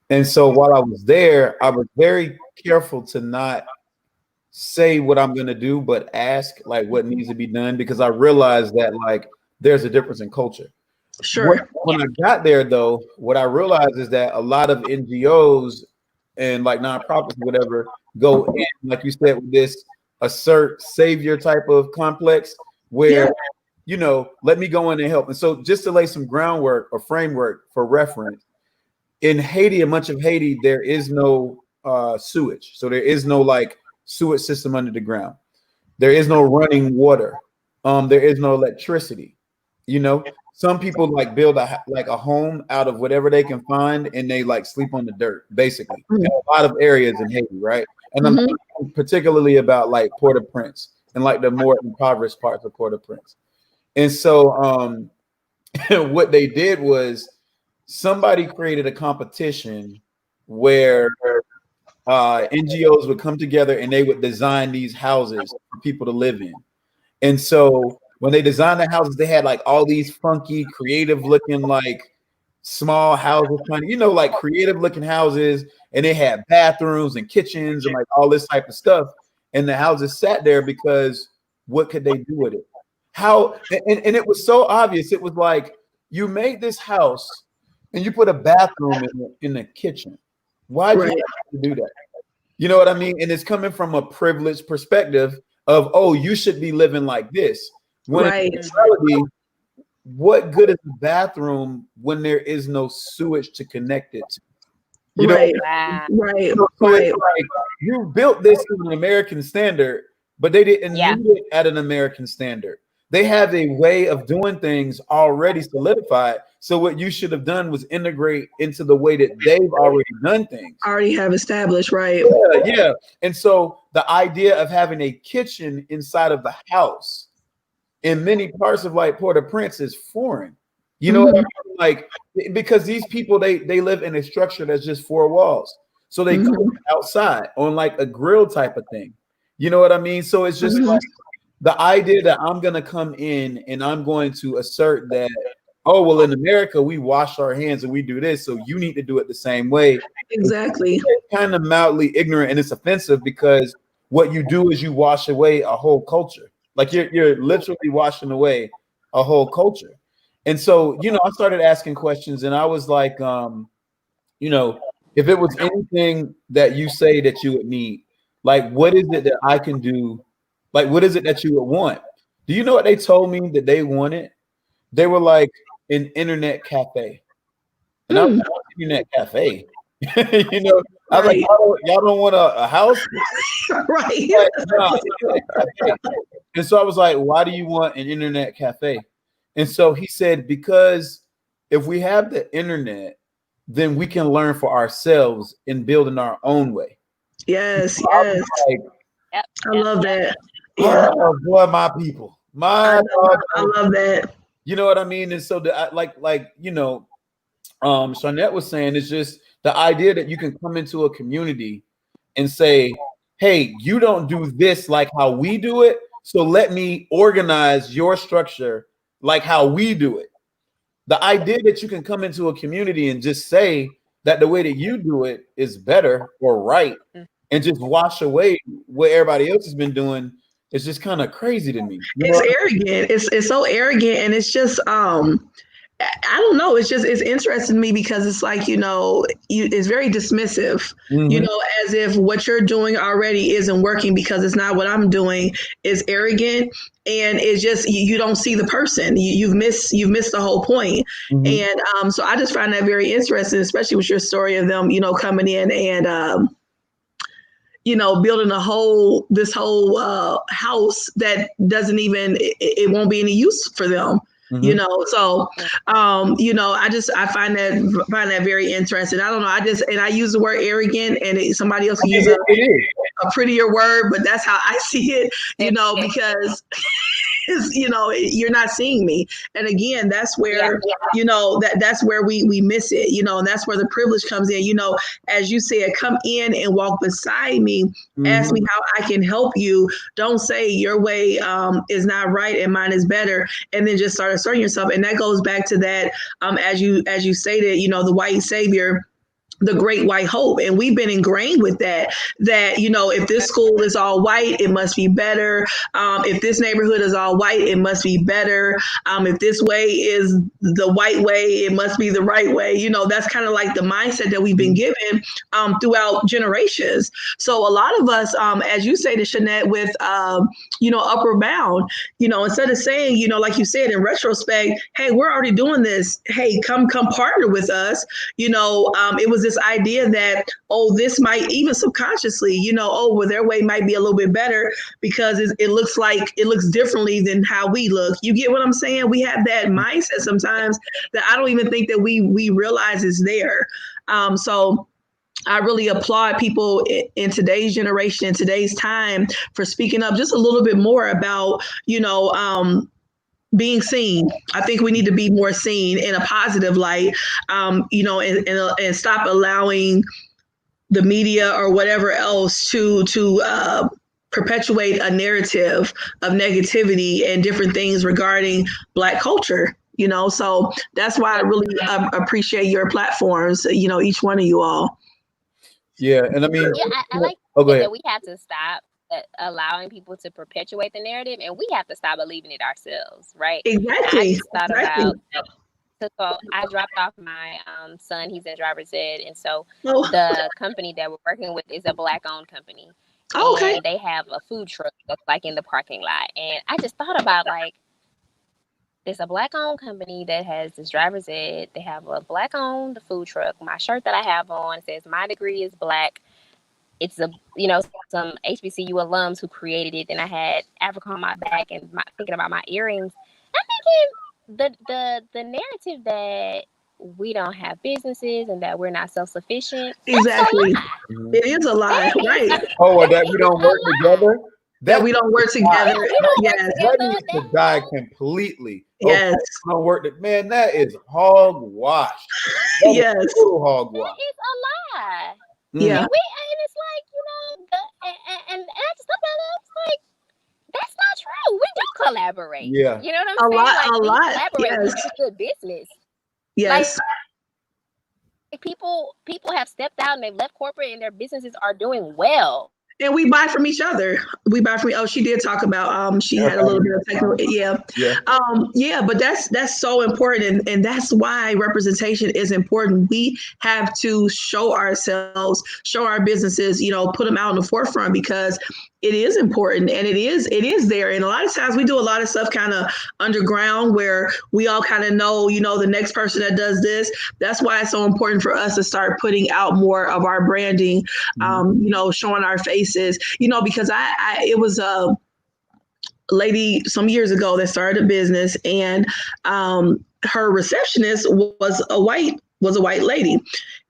And so while I was there, I was very careful to not say what I'm going to do, but ask like what needs to be done, because I realized that like there's a difference in culture. Sure. When I got there, though, what I realized is that a lot of NGOs and like nonprofits, whatever, go in, like you said, with this assert savior type of complex where, you know, let me go in and help. And so just to lay some groundwork or framework for reference, in Haiti, in much of Haiti, there is no sewage. So there is no like sewage system under the ground. There is no running water. There is no electricity. You know, some people like build a home out of whatever they can find, and they like sleep on the dirt, basically. In a lot of areas in Haiti, right? And I'm talking particularly about like Port-au-Prince and like the more impoverished parts of Port-au-Prince. And so what they did was somebody created a competition where NGOs would come together and they would design these houses for people to live in. And so when they designed the houses, they had like all these funky, creative looking, like small houses, you know, like creative looking houses. And they had bathrooms and kitchens and like all this type of stuff. And the houses sat there because what could they do with it? How, and it was so obvious. It was like, you made this house and you put a bathroom in the kitchen. Why did you have to do that? You know what I mean? And it's coming from a privileged perspective of, oh, you should be living like this. When in reality, what good is the bathroom when there is no sewage to connect it to? You know? So it's like, you built this to an American standard, but they didn't need it at an American standard. They have a way of doing things already solidified. So what you should have done was integrate into the way that they've already done things. Already have established, right? Yeah. And so the idea of having a kitchen inside of the house in many parts of like Port-au-Prince is foreign. You know what I mean? Like, because these people, they live in a structure that's just four walls. So they cook outside on like a grill type of thing. You know what I mean? So it's just like the idea that I'm going to come in and I'm going to assert that, oh, well, in America, we wash our hands and we do this, so you need to do it the same way. Exactly. It's kind of mildly ignorant, and it's offensive because what you do is you wash away a whole culture. Like you're literally washing away a whole culture. And so, you know, I started asking questions and I was like, you know, if it was anything that you say that you would need, like, what is it that I can do? Like, what is it that you would want? Do you know what they told me that they wanted? They were like an internet cafe. And I was like, internet cafe. You know, I was like, y'all don't want a house? Right. Like, no. And so I was like, why do you want an internet cafe? And so he said, because if we have the internet, then we can learn for ourselves and build in our own way. Yes, So I was yes. like, Yep, I yep, love yep. that. Yeah, oh boy, my people, I love that. you know what I mean? And so like you know, Sharnette was saying, it's just the idea that you can come into a community and say, hey, you don't do this like how we do it, so let me organize your structure like how we do it. The idea that you can come into a community and just say that the way that you do it is better or right, and just wash away what everybody else has been doing is just kind of crazy to me. You It's know? arrogant. It's so arrogant, and it's just I don't know. It's interesting to me because it's like, it's very dismissive, Mhm. as if what you're doing already isn't working because it's not what I'm doing. Is arrogant, and it's just you don't see the person. You've missed the whole point. Mhm. And so I just find that very interesting, especially with your story of them, coming in and building this whole house that doesn't even it won't be any use for them. Mhm. So I find that very interesting. I don't know. I use the word arrogant, and somebody else I can mean, use it is. a prettier word, but that's how I see it. Yeah. Because you're not seeing me. And again, that's where that's where we miss it. And that's where the privilege comes in. As you said, come in and walk beside me. Ask me Mhm. how I can help you. Don't say your way is not right and mine is better, and then just start asserting yourself. And that goes back to that, as you stated, the white savior, the great white hope. And we've been ingrained with that if this school is all white, it must be better. If this neighborhood is all white, it must be better. If this way is the white way, it must be the right way. That's kind of like the mindset that we've been given throughout generations. So a lot of us, as you say to Shanette, with upper bound, instead of saying, like you said, in retrospect, hey, we're already doing this, hey, come partner with us. It was this idea that, this might, even subconsciously, well, their way might be a little bit better because it looks differently than how we look. You get what I'm saying? We have that mindset sometimes that I don't even think that we realize is there. So I really applaud people in today's generation, in today's time, for speaking up just a little bit more about, being seen. I think we need to be more seen in a positive light, and stop allowing the media or whatever else to perpetuate a narrative of negativity and different things regarding Black culture. So that's why I really appreciate your platforms. Each one of you all. Yeah, and I mean, I like oh, go ahead. that we have to stop allowing people to perpetuate the narrative, and we have to stop believing it ourselves, right? Exactly. I just thought about. So I dropped off my son. He's in driver's ed, and so the company that we're working with is a Black-owned company. Oh, okay. And they have a food truck that's like in the parking lot. And I just thought about, like, there's a Black-owned company that has this driver's ed. They have a Black-owned food truck. My shirt that I have on says my degree is Black. It's some HBCU alums who created it. Then I had Africa on my back and thinking about my earrings. I'm thinking the narrative that we don't have businesses and that we're not self-sufficient. Exactly. It is a lie, right? That we don't work together. That we don't work together. Yes. That needs to die completely. Yes. Don't work. Man, that is hogwash. Yes. Total hogwash. It's a lie. Yeah. And it's like, and I just thought about it. It's like, that's not true. We do collaborate. Yeah. You know what I'm saying? A lot. Collaborate. Yes. We do good business. Yes. Like people have stepped out and they've left corporate and their businesses are doing well. And we buy from each other. She did talk about she had a little bit of technical but that's so important, and that's why representation is important. We have to show ourselves, show our businesses, put them out in the forefront, because it is important, and it is there. And a lot of times we do a lot of stuff kind of underground where we all kind of know, the next person that does this. That's why it's so important for us to start putting out more of our branding, showing our faces, because it was lady some years ago that started a business, and her receptionist was a white lady.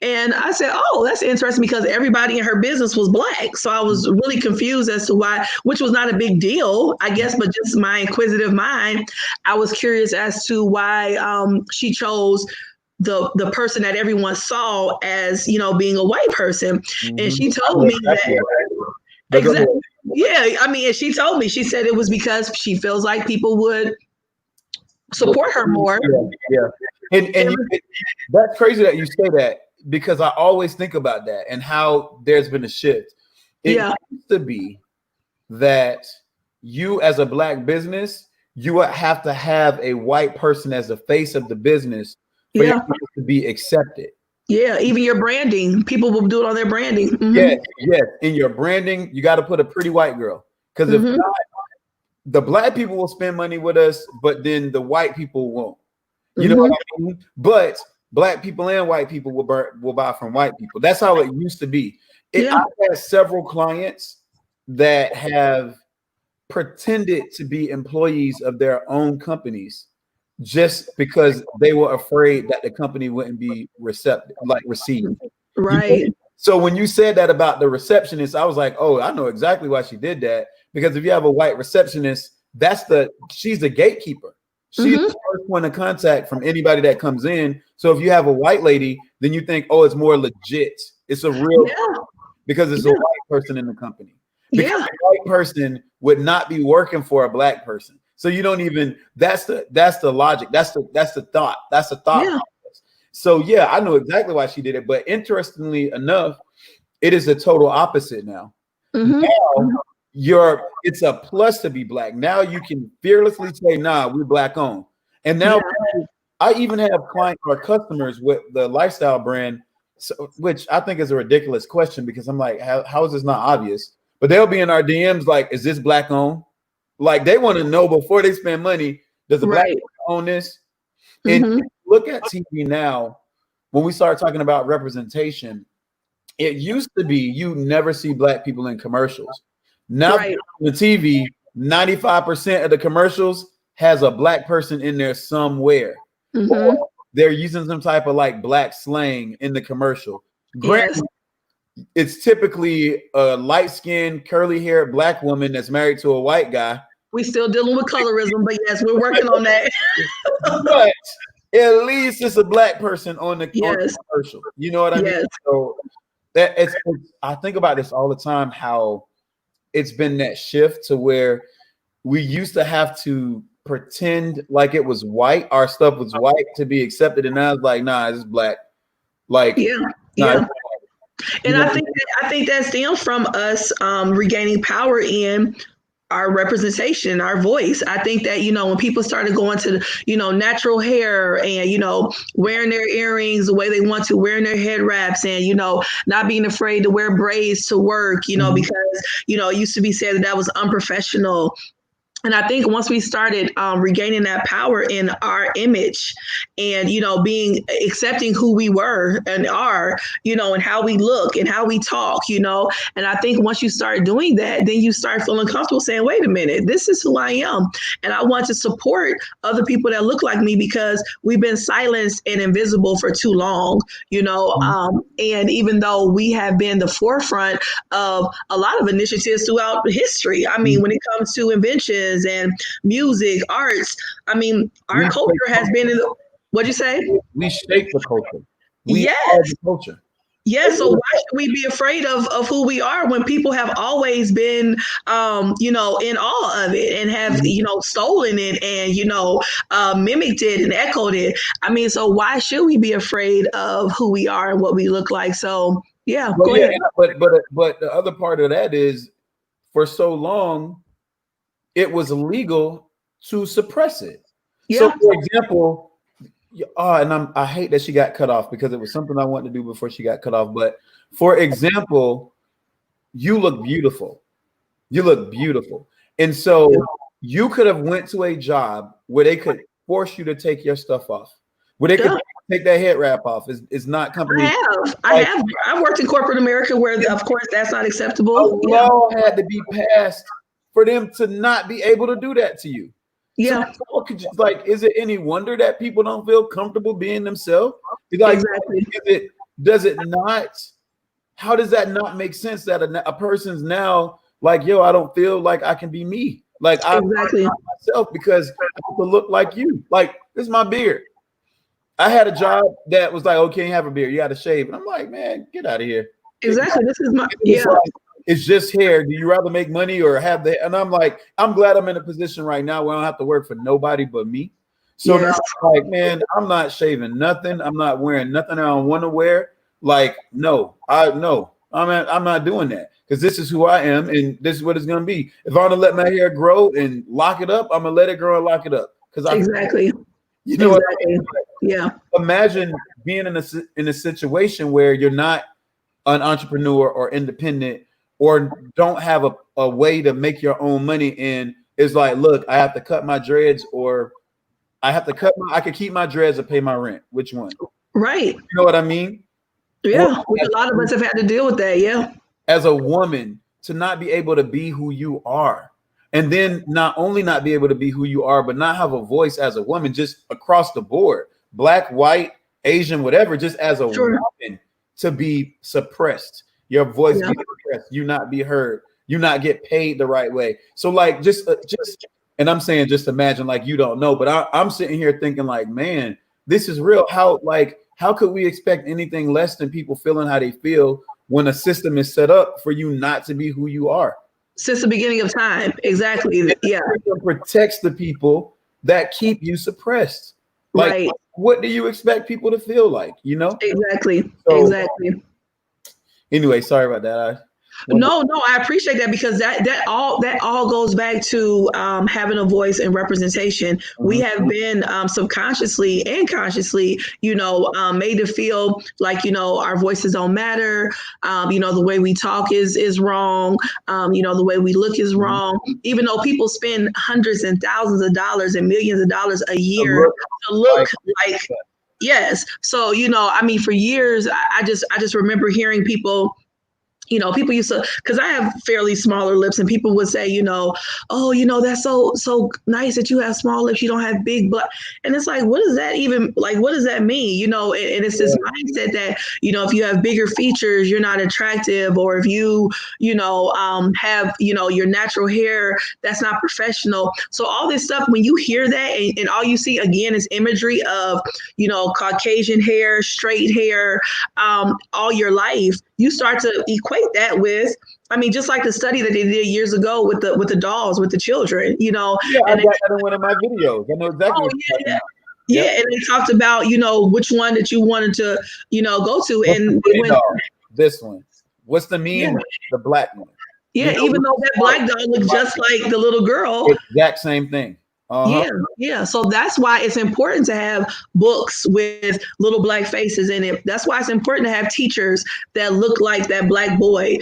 And I said, oh, that's interesting, because everybody in her business was Black. So I was really confused as to why, which was not a big deal, I guess, but just my inquisitive mind, I was curious as to why she chose the person that everyone saw as, being a white person. Mm-hmm. And she told me that. Exactly. Yeah. I mean, and she told me, she said it was because she feels like people would support her more. Yeah. And that's crazy that you say that, because I always think about that and how there's been a shift. It used to be that you, as a Black business, you would have to have a white person as the face of the business for your business to be accepted. Yeah, even your branding, people will do it on their branding. Mm-hmm. Yes. In your branding, you got to put a pretty white girl, because if not, the Black people will spend money with us, but then the white people won't. You know what I mean? But Black people and white people will buy from white people. That's how it used to be. I've had several clients that have pretended to be employees of their own companies just because they were afraid that the company wouldn't be received. Right. You know? So when you said that about the receptionist, I was like, oh, I know exactly why she did that. Because if you have a white receptionist, she's the gatekeeper. She's the first point of contact from anybody that comes in. So if you have a white lady, then you think, oh, it's more legit. It's a real because it's a white person in the company. Because a white person would not be working for a Black person. So you don't even, that's the logic. That's the thought. That's the thought process. So I know exactly why she did it. But interestingly enough, it is the total opposite now. Now it's a plus to be Black. Now you can fearlessly say, nah, we're Black owned. And now I even have clients or customers with the lifestyle brand, which I think is a ridiculous question, because I'm like, how is this not obvious? But they'll be in our DMs like, is this Black owned? Like, they want to know before they spend money, does a Black person own this? And look at TV now, when we start talking about representation, it used to be you never see Black people in commercials. Now the TV, 95% of the commercials has a Black person in there somewhere. Or they're using some type of like Black slang in the commercial. Granted, it's typically a light-skinned, curly-haired Black woman that's married to a white guy. We still dealing with colorism, but yes, we're working on that. But at least it's a Black person on the commercial. You know what I mean? So I think about this all the time, how it's been that shift to where we used to have to pretend like it was white, our stuff was white to be accepted, and now it's like, nah, it's Black. Like, and I think that stems from us regaining power in our representation, our voice. I think that, when people started going to, natural hair and, wearing their earrings the way they want to, wearing their head wraps and, not being afraid to wear braids to work, because, it used to be said that was unprofessional. And I think once we started regaining that power in our image and, being accepting who we were and are, and how we look and how we talk, and I think once you start doing that, then you start feeling comfortable saying, wait a minute, this is who I am. And I want to support other people that look like me, because we've been silenced and invisible for too long, and even though we have been the forefront of a lot of initiatives throughout history, I mean, when it comes to inventions and music, arts. I mean, our culture has been in the, what'd you say? We shape the culture. We are the culture. Yeah, so why should we be afraid of who we are when people have always been, in awe of it and have, stolen it and, mimicked it and echoed it? I mean, so why should we be afraid of who we are and what we look like? So, go ahead. But the other part of that is, for so long, it was illegal to suppress it. So, for example, I hate that she got cut off, because it was something I wanted to do before she got cut off. But for example, you look beautiful. You look beautiful. And so you could have went to a job where they could force you to take your stuff off, where they could take that head wrap off. It's not company. I worked in corporate America where, of course, that's not acceptable. A law had to be passed for them to not be able to do that to you. Yeah. So what could you, like, is it any wonder that people don't feel comfortable being themselves? Like, Exactly. does it not? How does that not make sense that a person's now like, yo, I don't feel like I can be me. Like I'm myself because I have to look like you. Like, this is my beard. I had a job that was like, okay, you have a beard, you got to shave. And I'm like, man, get out of here. Exactly. This is my it's just hair. Do you rather make money or have the? And I'm like, I'm glad I'm in a position right now where I don't have to work for nobody but me. So now I'm like, man, I'm not shaving nothing. I'm not wearing nothing I don't want to wear. Like, no, I'm not doing that because this is who I am and this is what it's gonna be. If I'm gonna let my hair grow and lock it up, I'm gonna let it grow and lock it up. Because you know what I mean? Yeah. Imagine being in a situation where you're not an entrepreneur or independent or don't have a way to make your own money and it's like, look, I have to cut my dreads or I could keep my dreads or pay my rent. Which one? Right. You know what I mean? Yeah. A lot of us have had to deal with that. Yeah. As a woman, to not be able to be who you are. And then not only not be able to be who you are, but not have a voice as a woman, just across the board, Black, white, Asian, whatever, just as a woman to be suppressed. Your voice be suppressed, you not be heard, you not get paid the right way. So like just and I'm saying just imagine like you don't know, but I'm sitting here thinking like, man, this is real. How could we expect anything less than people feeling how they feel when a system is set up for you not to be who you are? Since the beginning of time. Exactly. Yeah. It protects the people that keep you suppressed. Like, what do you expect people to feel like? You know? Exactly. So, anyway, sorry about that. No, I appreciate that because that all goes back to having a voice and representation. We have been subconsciously and consciously, made to feel like our voices don't matter. The way we talk is wrong. The way we look is wrong. Even though people spend hundreds and thousands of dollars and millions of dollars a year to look like yes. So for years, I just remember hearing people. People used to, because I have fairly smaller lips, and people would say, that's so nice that you have small lips, you don't have big butt. And it's like, what does that even, like, what does that mean? And it's this mindset that, if you have bigger features, you're not attractive, or if you, have, your natural hair, that's not professional. So all this stuff, when you hear that and all you see again is imagery of, Caucasian hair, straight hair, all your life, you start to equate that with, just like the study that they did years ago with the dolls, with the children, Yeah, I got that in one of my videos. I know exactly what you're talking about. Yeah, and they talked about, which one that you wanted to, go to. And they went, this one. What's the meme? The black one. Yeah, even though that black doll looked just like the little girl. Exact same thing. Yeah. So that's why it's important to have books with little black faces in it. That's why it's important to have teachers that look like that black boy,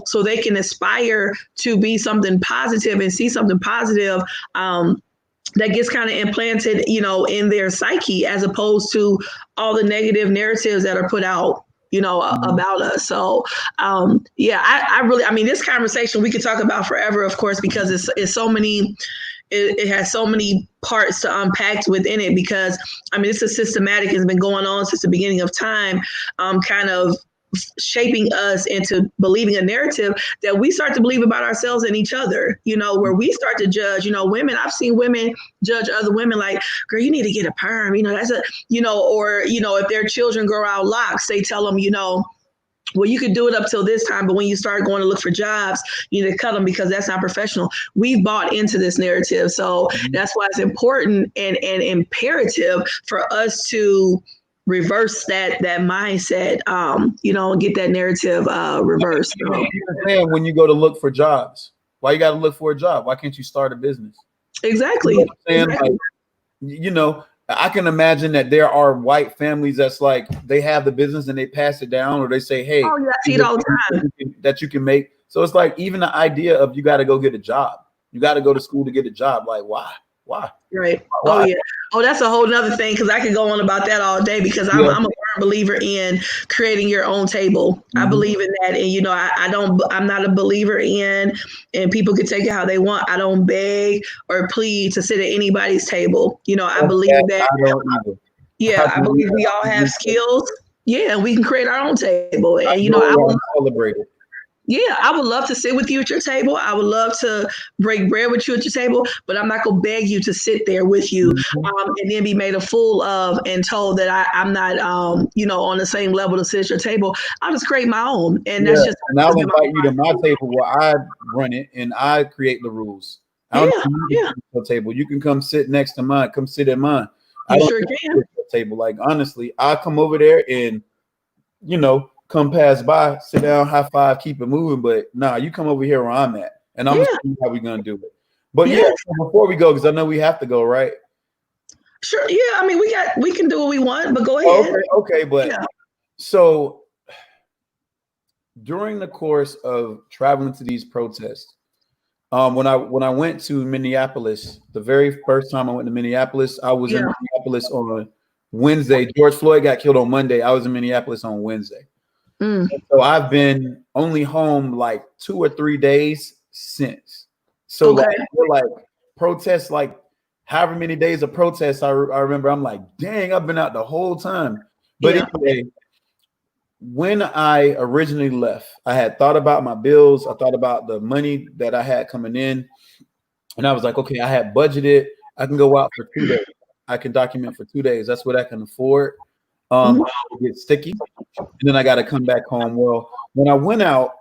so they can aspire to be something positive and see something positive that gets kind of implanted, in their psyche, as opposed to all the negative narratives that are put out about us. So, I really, this conversation we could talk about forever, of course, because it's so many. It has so many parts to unpack within it because, this is systematic. It's been going on since the beginning of time, kind of shaping us into believing a narrative that we start to believe about ourselves and each other, where we start to judge, women. I've seen women judge other women like, girl, you need to get a perm, that's or, if their children grow out locks, they tell them, well, you could do it up till this time, but when you start going to look for jobs, you need to cut them because that's not professional. We've bought into this narrative. So that's why it's important and imperative for us to reverse that mindset, and get that narrative reversed. When you go to look for jobs, why you got to look for a job? Why can't you start a business? Exactly. You know what I'm saying? Like, I can imagine that there are white families that's like they have the business and they pass it down, or they say, hey, I see it all the time. That you can make. So it's like even the idea of you got to go get a job. You got to go to school to get a job. Like, why? Right. Why? Oh, yeah. Oh, that's a whole nother thing, because I could go on about that all day because I'm a firm believer in creating your own table. I believe in that. And, you know, I'm not a believer and people can take it how they want. I don't beg or plead to sit at anybody's table. You know, I believe that. I don't either. Yeah, I believe we all have skills. Yeah, we can create our own table. And, you know, I would celebrate it. Yeah, I would love to sit with you at your table. I would love to break bread with you at your table, but I'm not going to beg you to sit there with you and then be made a fool of and told that I'm not, you know, on the same level to sit at your table. I'll just create my own. And that's just. And I'll invite you to my table where I run it and I create the rules. I don't your table. You can come sit next to mine. Come sit at mine. I don't sure can. At your table. Like, honestly, I come over there and, you know, come pass by, sit down, high five, keep it moving. But nah, you come over here where I'm at, and I'm gonna see how we're gonna do it. But so before we go, because I know we have to go, right? Sure. Yeah. I mean, we can do what we want, but go ahead. Okay. But so during the course of traveling to these protests, when I went to Minneapolis, the very first time I went to Minneapolis, I was in Minneapolis on Wednesday. George Floyd got killed on Monday. I was in Minneapolis on Wednesday. So I've been only home like 2 or 3 days since. So like protests, like however many days of protests, I remember I'm like, dang, I've been out the whole time. But anyway, when I originally left, I had thought about my bills. I thought about the money that I had coming in. And I was like, okay, I had budgeted. I can go out for 2 days. I can document for 2 days. That's what I can afford. Get sticky, and then I got to come back home. Well, when I went out,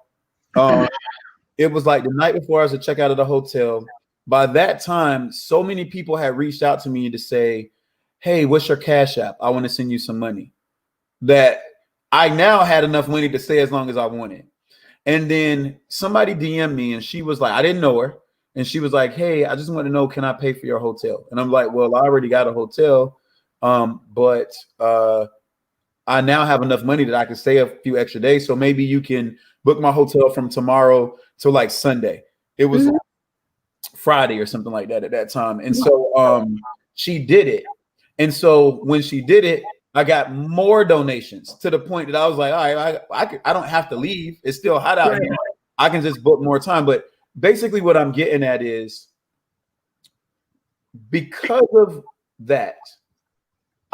it was like the night before I was to check out of the hotel. By that time, so many people had reached out to me to say, hey, what's your Cash App? I want to send you some money. That I now had enough money to stay as long as I wanted. And then somebody DM'd me and she was like, I didn't know her. And she was like, hey, I just want to know, can I pay for your hotel? And I'm like, well, I already got a hotel. But I now have enough money that I can stay a few extra days. So maybe you can book my hotel from tomorrow to like Sunday. It was Friday or something like that at that time. And so she did it. And so when she did it, I got more donations to the point that I was like, all right, I don't have to leave. It's still hot out here. I can just book more time. But basically what I'm getting at is because of that,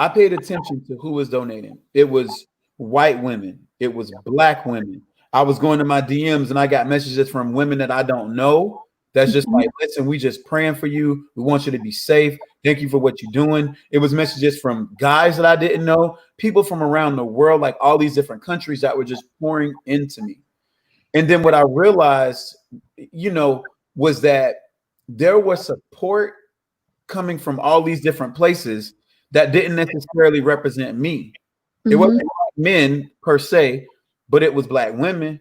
I paid attention to who was donating. It was white women. It was Black women. I was going to my DMs and I got messages from women that I don't know. That's just like, listen, we just praying for you. We want you to be safe. Thank you for what you're doing. It was messages from guys that I didn't know, people from around the world, like all these different countries that were just pouring into me. And then what I realized, you know, was that there was support coming from all these different places that didn't necessarily represent me. It wasn't men per se, but it was Black women.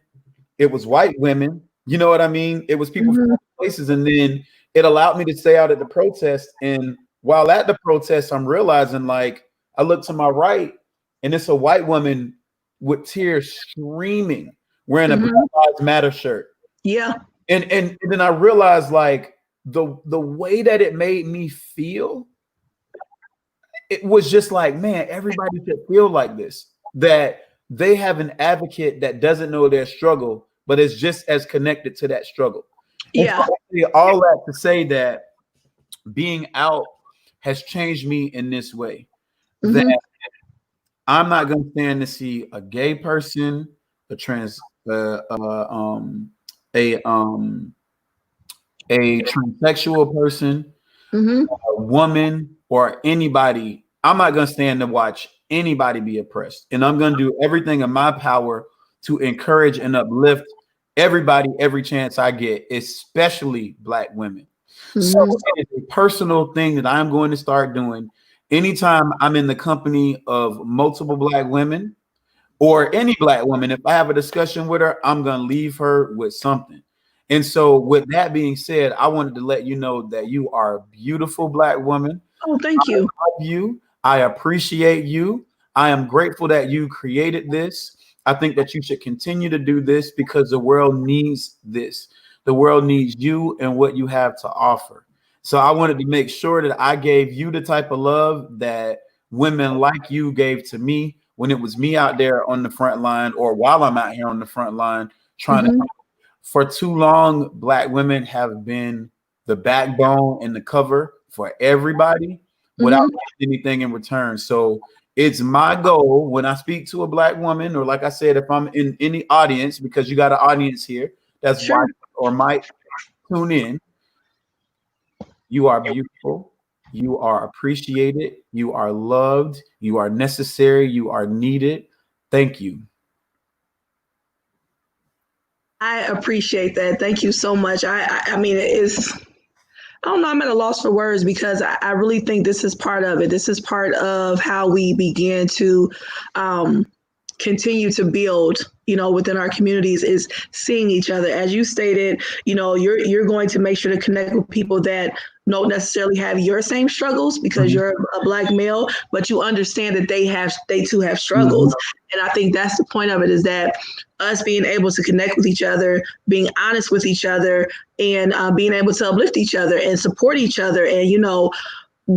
It was white women. You know what I mean? It was people from places. And then it allowed me to stay out at the protest. And while at the protest, I'm realizing, like, I look to my right and it's a white woman with tears streaming, wearing a Black Lives Matter shirt. Yeah. And then I realized, like, the way that it made me feel, it was just like, man, everybody should feel like this, that they have an advocate that doesn't know their struggle, but is just as connected to that struggle. Yeah. So all that to say that being out has changed me in this way, that I'm not going to stand to see a gay person, a transsexual person, a woman, or anybody. I'm not going to stand to watch anybody be oppressed. And I'm going to do everything in my power to encourage and uplift everybody every chance I get, especially Black women. So it's a personal thing that I'm going to start doing. Anytime I'm in the company of multiple Black women or any Black woman, if I have a discussion with her, I'm going to leave her with something. And so with that being said, I wanted to let you know that you are a beautiful Black woman. Oh, thank you. I love you. I appreciate you. I am grateful that you created this. I think that you should continue to do this because the world needs this. The world needs you and what you have to offer. So I wanted to make sure that I gave you the type of love that women like you gave to me when it was me out there on the front line, or while I'm out here on the front line trying to. For too long, Black women have been the backbone and the cover for everybody without anything in return. So it's my goal when I speak to a Black woman, or like I said, if I'm in any audience, because you got an audience here that's watching or might tune in, you are beautiful, you are appreciated, you are loved, you are necessary, you are needed. Thank you. I appreciate that. Thank you so much. I mean, I don't know, I'm at a loss for words, because I really think this is part of it. This is part of how we begin to continue to build, within our communities, is seeing each other. As you stated, you're going to make sure to connect with people that don't necessarily have your same struggles, because you're a Black male, but you understand that they too have struggles. And I think that's the point of it, is that us being able to connect with each other, being honest with each other, and being able to uplift each other and support each other, and,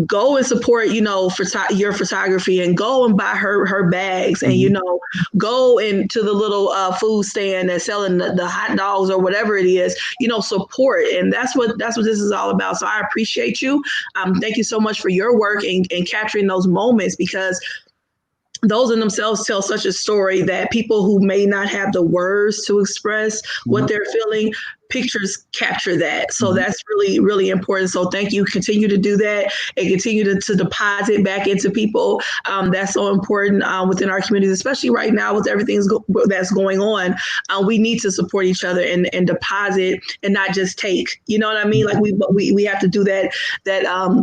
go and support, your photography, and go and buy her bags, and, go into the little food stand that's selling the hot dogs or whatever it is, support. And that's what this is all about. So I appreciate you. Thank you so much for your work and capturing those moments, because those in themselves tell such a story that people who may not have the words to express what they're feeling, pictures capture that. So that's really, really important. So thank you. Continue to do that, and continue to deposit back into people. That's so important within our communities, especially right now with everything that's going on. We need to support each other and deposit, and not just take. You know what I mean? Like we have to do that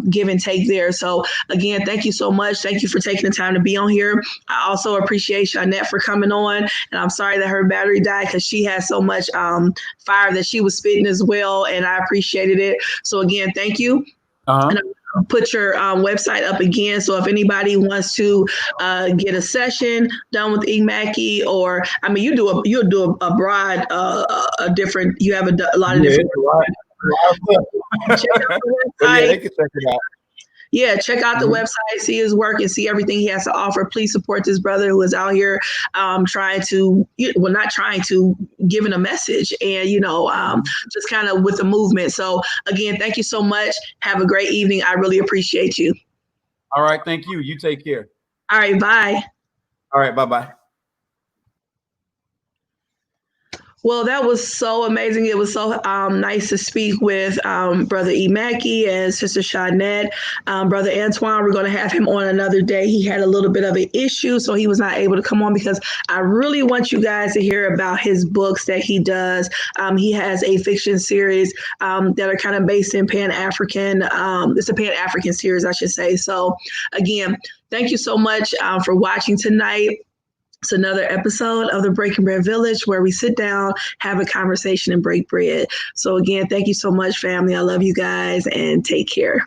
give and take there. So again, thank you so much. Thank you for taking the time to be on here. I also appreciate Shawnette for coming on, and I'm sorry that her battery died, because she has so much fire that she was spitting as well, and I appreciated it. So again, thank you. And I'll put your website up again, so if anybody wants to get a session done with E. Mackey, or you'll do a broad, a different. You have a lot of different. Check out the website. They can check it out. Yeah, check out the website, see his work, and see everything he has to offer. Please support this brother who is out here giving a message, and, just kind of with the movement. So again, thank you so much. Have a great evening. I really appreciate you. All right. Thank you. You take care. All right. Bye. All right. Bye-bye. Well, that was so amazing. It was so nice to speak with Brother E. Mackey and Sister Shawnette. Brother Antoine, we're going to have him on another day. He had a little bit of an issue, so he was not able to come on, because I really want you guys to hear about his books that he does. He has a fiction series that are kind of based in Pan-African. It's a Pan-African series, I should say. So again, thank you so much for watching tonight. It's another episode of the Breaking Bread Village, where we sit down, have a conversation, and break bread. So again, thank you so much, family. I love you guys, and take care.